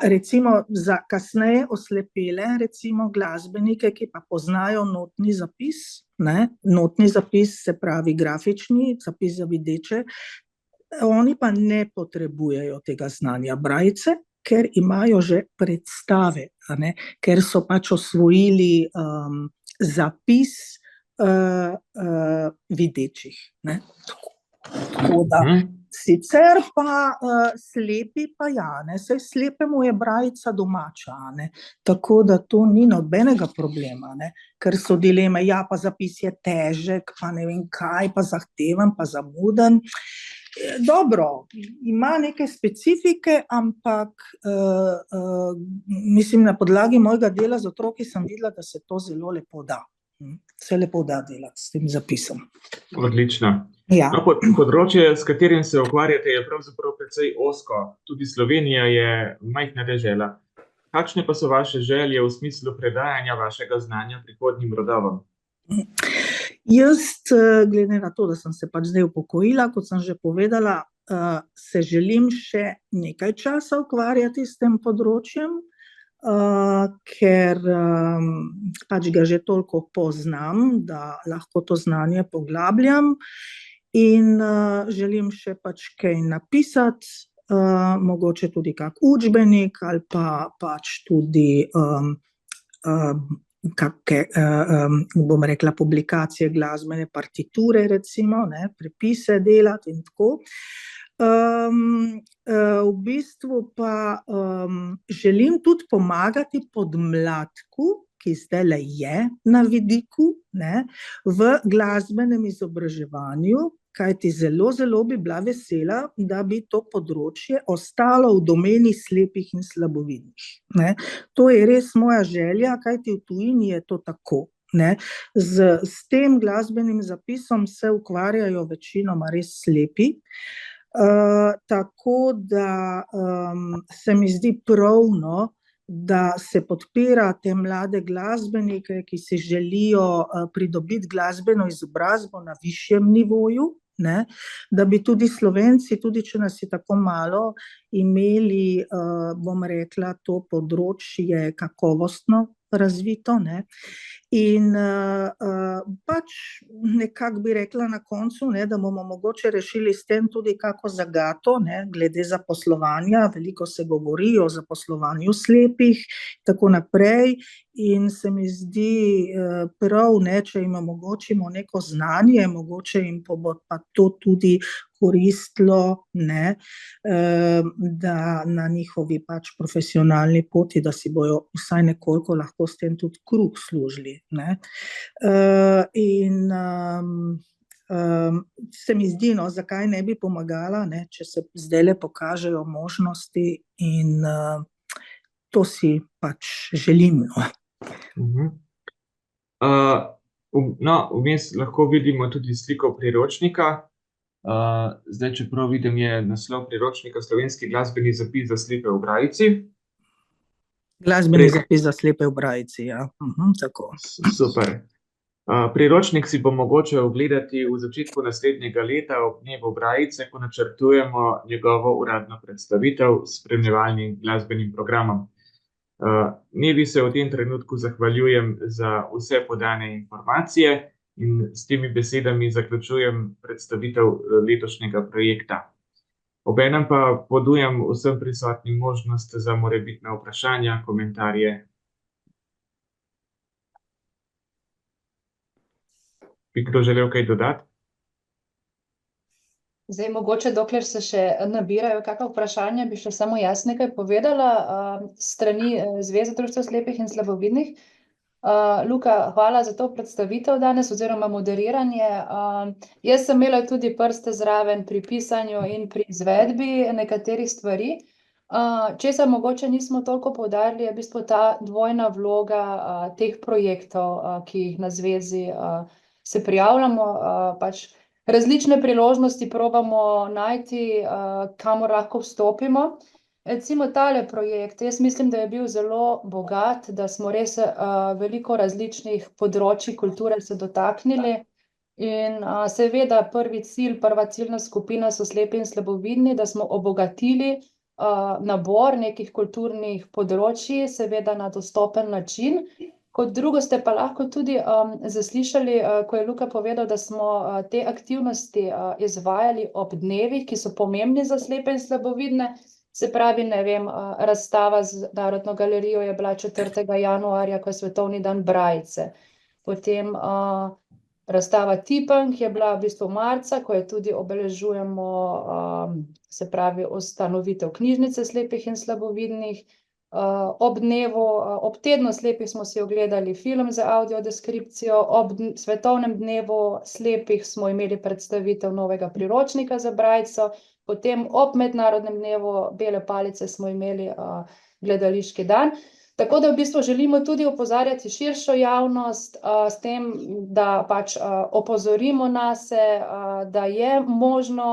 Recimo za kasneje oslepele, recimo glasbenike, ki pa poznajo notni zapis, ne, notni zapis, se pravi grafični zapis za videče, oni pa ne potrebujejo tega znanja brajice, ker imajo že predstave, a ne, ker so pač osvojili zapis videčih, ne. Tako da sicer pa slepi pa ne, saj slepemu je brajica domača, ne, tako da to ni nobenega problema, ne, ker so dileme, pa zapis je težek, pa ne vem kaj, pa zahteven, pa zamuden. Dobro, ima neke specifike, ampak mislim, na podlagi mojega dela z otroki sem videla, da se to zelo lepo da. Se lepo da delati s tem zapisom. Odlično. No, področje, s katerim se ukvarjate, je pravzaprav precej ozko. Tudi Slovenija je majhna dežela. Kakšne pa so vaše želje v smislu predajanja vašega znanja prihodnjim rodovom? Jaz, glede na to, da sem se pač zdaj upokojila, kot sem že povedala, se želim še nekaj časa ukvarjati s tem področjem, ker pač ga že toliko poznam, da lahko to znanje poglabljam in želim še pač kaj napisati, mogoče tudi kak učbenik ali pa pač tudi kakšne, bom rekla, publikacije glasbene partiture, recimo, ne, prepise delati in tako. V bistvu pa želim tudi pomagati podmladku, ki zdajle je na vidiku, ne, v glasbenem izobraževanju, kajti zelo, zelo bi bila vesela, da bi to področje ostalo v domeni slepih in slabovidnih, ne. To je res moja želja, kajti v tujini je to tako, ne. S tem glasbenim zapisom se ukvarjajo večinoma res slepi, tako da se mi zdi prav, no, da se podpira te mlade glasbenike, ki si želijo pridobiti glasbeno izobrazbo na višjem nivoju, ne, da bi tudi Slovenci, tudi če nas je tako malo, imeli, bom rekla, to področje kakovostno razvito, ne. In pač nekako bi rekla na koncu, ne, da bomo mogoče rešili s tem tudi kako zagato, ne, glede zaposlovanja, veliko se govori o zaposlovanju slepih, tako naprej, in se mi zdi prav, ne, če jim omogočimo neko znanje, mogoče jim bo pa to tudi koristilo, ne, da na njihovi pač profesionalni poti, da si bojo vsaj nekoliko lahko s tem tudi kruh služili, ne. In Se mi zdi, no, zakaj ne bi pomagala, ne, če se zdajle pokažejo možnosti in to si pač želim. Vmes lahko vidimo tudi sliko priročnika. Zdaj, čeprav vidim, je naslov priročnika Slovenski glasbeni zapis za slepe v brajici. Glasbeni zapis za slepe v brajici, ja. Tako. Super. Priročnik si bo mogoče ogledati v začetku naslednjega leta ob dnevu brajice, ko načrtujemo njegovo uradno predstavitev s spremljevalnim glasbenim programom. Nevi se v tem trenutku zahvaljujem za vse podane informacije in s temi besedami zaključujem predstavitev letošnjega projekta. Obenem pa ponujem vsem prisotnim možnost za morebitna vprašanja, komentarje. Bi kdo želel kaj dodati? Zdaj, mogoče, dokler se še nabirajo kakšna vprašanja, bi še samo jaz nekaj povedala strani Zveze društev slepih in slabovidnih. Luka, hvala za to predstavitev danes oziroma moderiranje. Jaz sem imela tudi prste zraven pri pisanju in pri izvedbi nekaterih stvari. Česa mogoče nismo toliko poudarili, je v bistvu ta dvojna vloga teh projektov, ki jih na zvezi se prijavljamo, pač različne priložnosti probamo najti, kamor lahko vstopimo. Recimo tale projekt, jaz mislim, da je bil zelo bogat, da smo res veliko različnih področij kulture se dotaknili in seveda prvi cilj, prva ciljna skupina so slepi in slabovidni, da smo obogatili nabor nekih kulturnih področij, seveda na dostopen način. Kot drugo ste pa lahko tudi zaslišali, ko je Luka povedal, da smo te aktivnosti izvajali ob dnevih, ki so pomembni za slepe in slabovidne. Se pravi, ne vem, razstava z Narodno galerijo je bila 4. januarja, ko je svetovni dan brajice. Potem razstava Tipank je bila v bistvu marca, ko je tudi obeležujemo, se pravi, ustanovitev knjižnice slepih in slabovidnih. Ob dnevu, ob tednu slepih smo si ogledali film z audiodeskripcijo, ob svetovnem dnevu slepih smo imeli predstavitev novega priročnika za brajico, potem ob mednarodnem dnevu bele palice smo imeli gledališki dan. Tako da v bistvu želimo tudi opozarjati širšo javnost s tem, da pač opozorimo nase, da je možno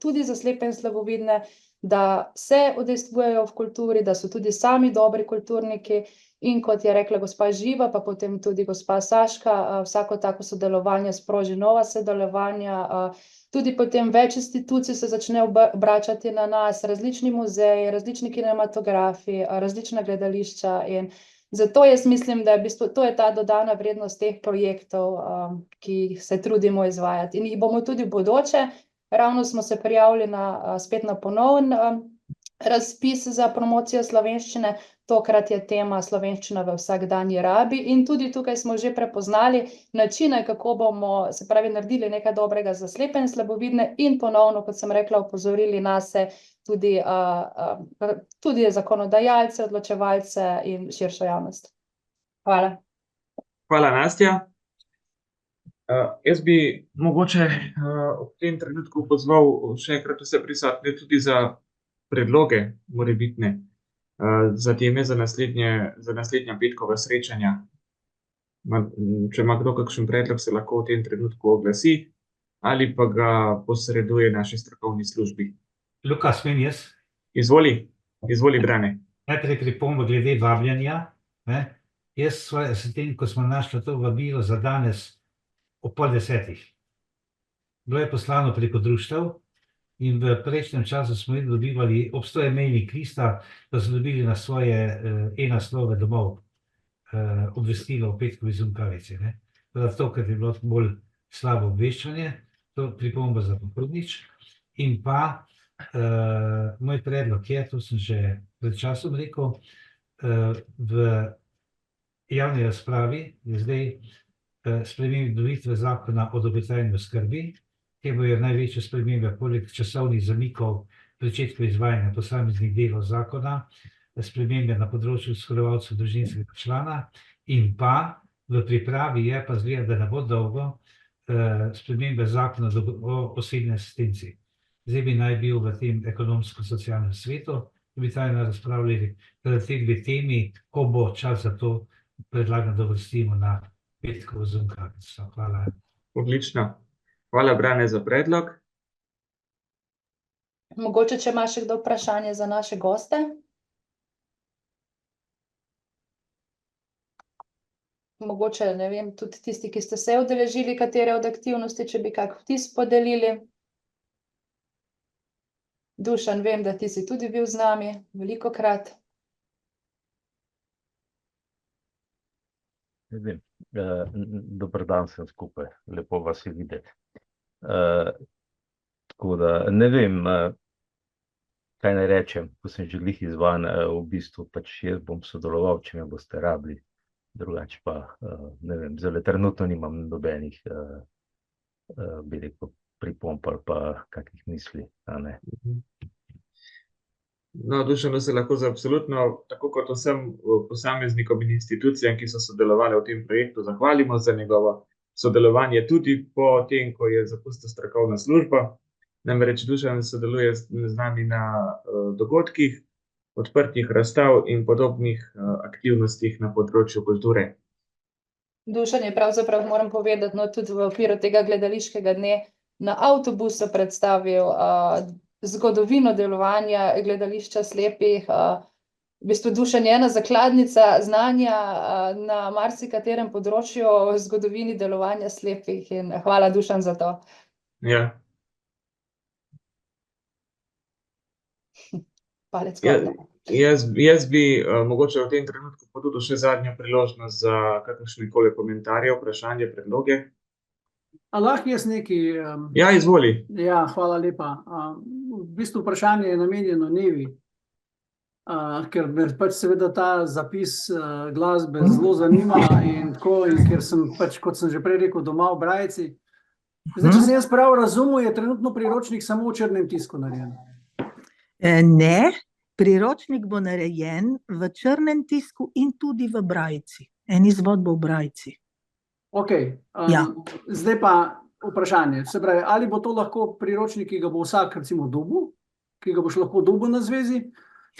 tudi za slepe in slabovidne, da se udejstvujejo v kulturi, da so tudi sami dobri kulturniki in kot je rekla gospa Živa, pa potem tudi gospa Saška, vsako tako sodelovanje sproži nova sodelovanja, tudi potem več institucij se začne obračati na nas, različni muzeji, različni kinematografi, različna gledališča in zato jaz mislim, da je v bistvu to je ta dodana vrednost teh projektov, ki jih se trudimo izvajati in jih bomo tudi v bodoče. Ravno smo se prijavili spet na ponoven razpis za promocijo slovenščine, tokrat je tema slovenščina v vsakdanji rabi in tudi tukaj smo že prepoznali načine, kako bomo, se pravi, naredili nekaj dobrega za slepe in slabovidne in ponovno, kot sem rekla, opozorili nase tudi zakonodajalce, odločevalce in širšo javnost. Hvala. Hvala, Nastja. Jaz bi mogoče v tem trenutku pozval še enkrat vse prisotne tudi za predloge morebitne za teme za naslednja petkova srečanja. Če ima kdo kakšen predlog, se lahko v tem trenutku oglasi ali pa ga posreduje naši strokovni službi. Luka, smem jaz? Izvoli, Brane. Najprej pripomba glede vabljanja. Jaz s tem, ko smo našli to vabilo za danes ob 9:30. Bilo je poslano preko društev in v prejšnjem času smo dobivali obstoje mailnih lista, da so dobili na svoje e-naslove domov obvestilo o petkovi Zoom kavici. To, ker je bilo bolj slabo obveščanje, to pripomba za prihodnjič. In pa moj predlog je, to sem že pred časom rekel, v javni razpravi je zdaj spremembe zakona o dolgotrajni oskrbi, ki bojo največje spremembe poleg časovnih zamikov pričetka izvajanja posameznih delov zakona, spremembe na področju oskrbovalcev družinskega člana in pa v pripravi je, pa zgleda, da ne bo dolgo, spremembe zakona o osebni asistenci. Zdaj bi naj bil v tem ekonomsko-socialnem svetu, bi tajno razpravljali te dve temi, ko bo čas za to, predlagam, da vrstimo na petkovo Zoom kavico. Hvala. Odlično. Hvala, Brane, za predlog. Mogoče, če ima še kdo vprašanje za naše goste? Mogoče, ne vem, tudi tisti, ki ste se udeležili katere od aktivnosti, če bi kak vtis podelili. Dušan, vem, da ti si tudi bil z nami velikokrat. Ne vem, dober dan sem skupaj, lepo vas je videti. Tako da ne vem, kaj naj rečem, ko sem že glih izvan, v bistvu pač jaz bom sodeloval, če me boste rabili, drugače pa, ne vem, zdaj trenutno nimam nobenih, bi rekel, pripomb ali pa kakih misli, a ne. No, Dušanu se lahko za absolutno, tako kot vsem posameznikom in institucijam, ki so sodelovali v tem projektu, zahvalimo za njegovo sodelovanje tudi po tem, ko je zapustil strokovna služba. Namreč Dušan sodeluje z nami na dogodkih, odprtih razstav in podobnih aktivnostih na področju kulture. Dušan je pravzaprav, moram povedati, no, tudi v okviru tega gledališkega dne na avtobusu predstavil zgodovino delovanja gledališča slepih. V bistvu Dušan je ena zakladnica znanja na marsikaterem področju o zgodovini delovanja slepih in hvala, Dušan, za to. Ja. Palec gor. Jaz bi mogoče v tem trenutku ponudil še zadnjo priložnost za kakršnekoli komentarje, vprašanje, predloge. A lahko jaz nekaj... Ja, izvoli. Ja, hvala lepa. V bistvu vprašanje je namenjeno Nevi, ker me pač seveda ta zapis glasbe zelo zanima in tako, in ker sem pač, kot sem že prej rekel, doma v Brajci. Zdaj, če sem jaz prav razumel, je trenutno priročnik samo v črnem tisku narejen. Ne, priročnik bo narejen v črnem tisku in tudi v Brajci. En izvod bo v Brajci. Ok, Ja. Zdaj pa vprašanje. Se pravi, ali bo to lahko priročnik, ki ga bo vsak recimo dobil, ki ga boš lahko dobil na zvezi?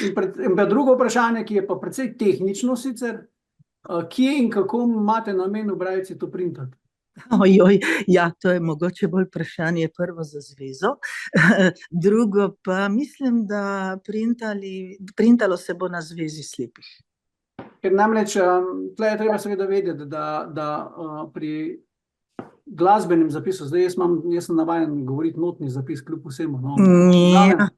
In pa drugo vprašanje, ki je pa precej tehnično sicer, kje in kako imate namen v Brajci to printati? Ja, to je mogoče bolj vprašanje prvo za zvezo. Drugo pa mislim, da printalo se bo na Zvezi slepih. Ker namreč, tle je treba seveda vedeti, da pri glasbenem zapisu, zdaj jaz sem navajen govoriti notni zapis kljub vsemu, no. Ja.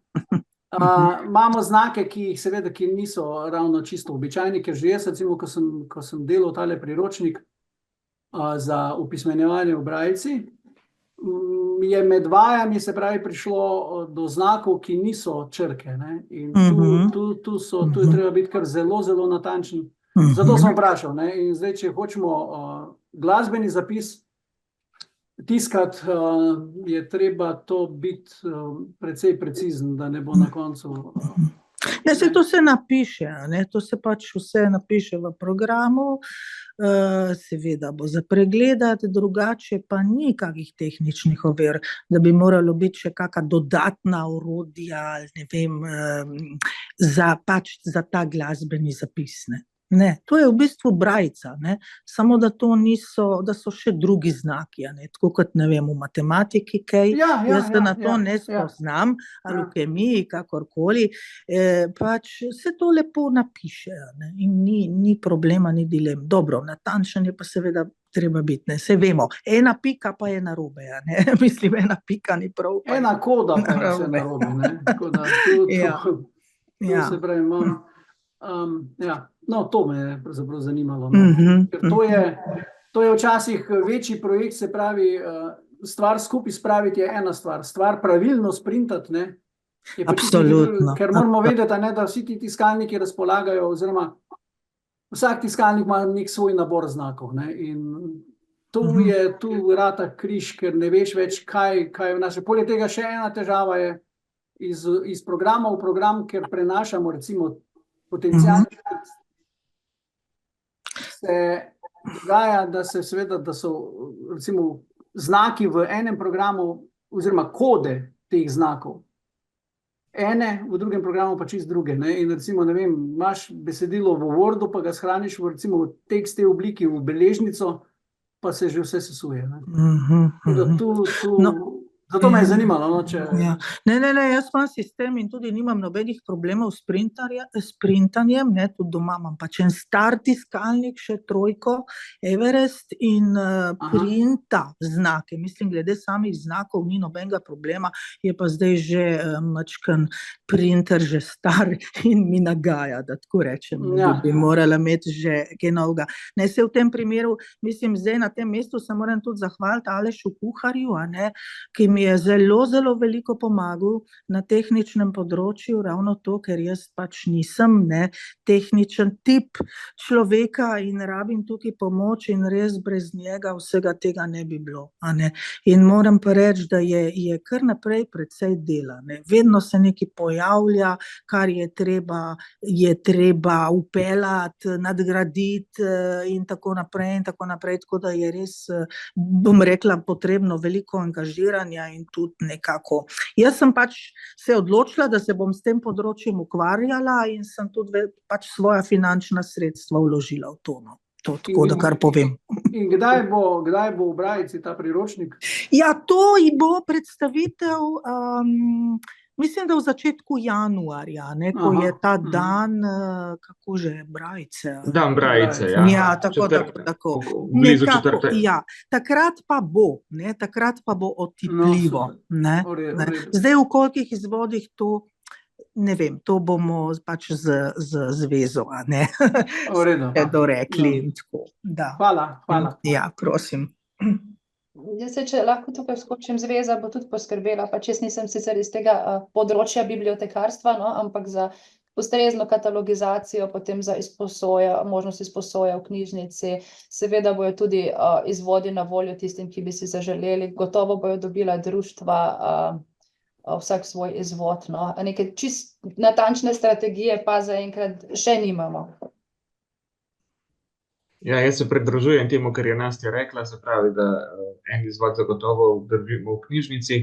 Imamo znake, ki niso ravno čisto običajni, ker že jaz recimo, ko sem delal tale priročnik za opismenjevanje v Brajci, je med vajami, se pravi, prišlo do znakov, ki niso črke, ne? In tu je treba biti kar zelo, zelo natančen. Zato sem vprašal, ne? In zdaj, če hočemo glasbeni zapis tiskati, je treba to biti precej precizen, da ne bo na koncu... Ja, to se napiše, ne? To se pač vse napiše v programu, seveda bo za pregledati, drugače pa ni kakih tehničnih ovir, da bi moralo biti še kakšna dodatna orodja, ne vem, za ta glasbeni zapis, ne. Ne, to je v bistvu Brajca, ne, samo da da so še drugi znaki, ne, tako kot, ne vem, v matematiki kaj, jaz se na to ne spoznam, ali v kemiji, kakorkoli, pač se to lepo napiše, ne, in ni problema, ni dilem. Dobro, natančen je pa seveda treba biti, ne, saj vemo, ena pika pa je narobe, ne, mislim, ena pika ni prav. Ena koda pa je vse narobe, ne, tako da tu se pravi, imam. No, to me je pravzaprav zanimalo, no. Ker to je včasih večji projekt, se pravi, stvar skupaj spraviti je ena stvar pravilno sprintati, ne. Absolutno. Ker moramo vedeti, ne, da vsi ti tiskalniki razpolagajo, oziroma vsak tiskalnik ima nek svoj nabor znakov, ne, in tu rata križ, ker ne veš več, kaj vnaša. Poleg tega še ena težava je iz programa v program, ker prenašamo recimo potencialni tekst, se dogaja, da so recimo znaki v enem programu, oziroma kode teh znakov. Ene, v drugem programu pa čist druge. Ne? In recimo, ne vem, imaš besedilo v Wordu, pa ga shraniš v, recimo, v tekste obliki, v beležnico, pa se že vse sesuje. Ne? Zato me je zanimalo. No, če... Ne, jaz imam sistem in tudi nimam nobenih problemov s printanjem, ne, tudi doma imam pač en star tiskalnik, še trojko, Everest in printa znake. Mislim, glede samih znakov ni nobenega problema, je pa zdaj že mačkan printer že star in mi nagaja, da tako rečem, da bi morala imeti že kaj novega. Ne, se v tem primeru, mislim, zdaj na tem mestu se moram tudi zahvaliti Alešu Kuharju, ki mi je zelo, zelo veliko pomagal na tehničnem področju, ravno to, ker jaz pač nisem tehničen tip človeka in rabim tukaj pomoč in res brez njega vsega tega ne bi bilo. In moram pa reči, da je kar naprej precej dela. Vedno se nekaj pojavlja, kar je treba upeljati, nadgraditi in tako naprej, tako da je res, bom rekla, potrebno veliko angažiranja in tudi nekako. Jaz sem pač se odločila, da se bom s tem področjem ukvarjala in sem tudi pač svoja finančna sredstva vložila v to. To tako, da kar povem. In kdaj bo v Brajici ta priročnik? Ja, to bo predstavitev, mislim, da v začetku januarja, ko je ta dan, kako že, Brajice. Dan Brajice, ja. Ja, tako. Blizu četrte. Ja, takrat pa bo otipljivo. Zdaj v kolikih izvodih to, ne vem, to bomo pač z zvezo, V redu. dorekli. Hvala. Ja, prosim. Jaz se, če lahko tukaj vskočim, zveza bo tudi poskrbela, pač jaz nisem sicer iz tega področja bibliotekarstva, ampak za ustrezno katalogizacijo, potem za možnost izposoje v knjižnici. Seveda bojo tudi izvodi na voljo tistim, ki bi si zaželeli. Gotovo bojo dobila društva vsak svoj izvod. Neke čist natančne strategije pa zaenkrat še nimamo. Ja, jaz se pridružujem temu, kar je Nastja rekla, se pravi, da en izvod zagotovo držimo v knjižnici,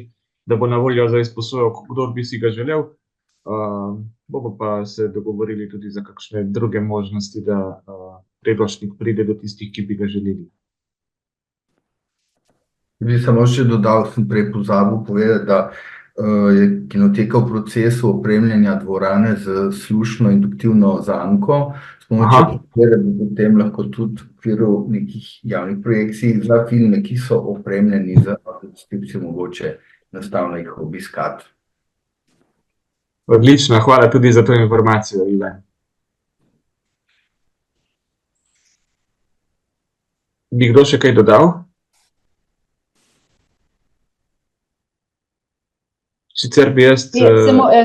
da bo na voljo za izposojo, kdor bi si ga želel. Bomo pa se dogovorili tudi za kakšne druge možnosti, da priročnik pride do tistih, ki bi ga želeli. Bi samo še dodal, sem prej pozabil povedati, da je Kinoteka v procesu opremljanja dvorane z slušno induktivno zanko, s pomočjo katere bi potem lahko tudi v okviru nekih javnih projekcij za filme, ki so opremljeni z avtodeskripcijo, mogoče enostavno jih obiskati. Odlično, hvala tudi za to informacijo, Ivan. Bi kdo še kaj dodal? Sicer bi jaz...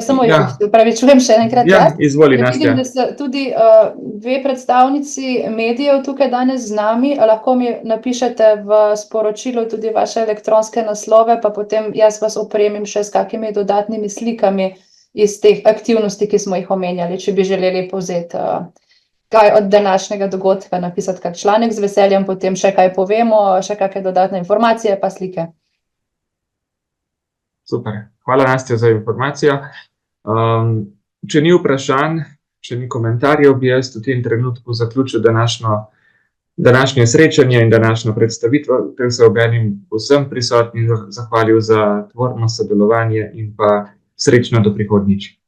Samo jaz, opravičujem še enkrat. Ja, izvoli, Nastja. Vidim, da so tudi dve predstavnici medijev tukaj danes z nami. Lahko mi napišete v sporočilu tudi vaše elektronske naslove, pa potem jaz vas opremim še s kakimi dodatnimi slikami iz teh aktivnosti, ki smo jih omenjali, če bi želeli povzeti kaj od današnjega dogodka, napisati kak članek z veseljem, potem še kaj povemo, še kakšne dodatne informacije pa slike. Super, hvala Nastja za informacijo. Če ni vprašanj, če ni komentarjev, bi jaz v tem trenutku zaključil današnje srečanje in današnjo predstavitev, ter se obenem vsem prisotnim zahvalil za tvorno sodelovanje in pa srečno do prihodnjič.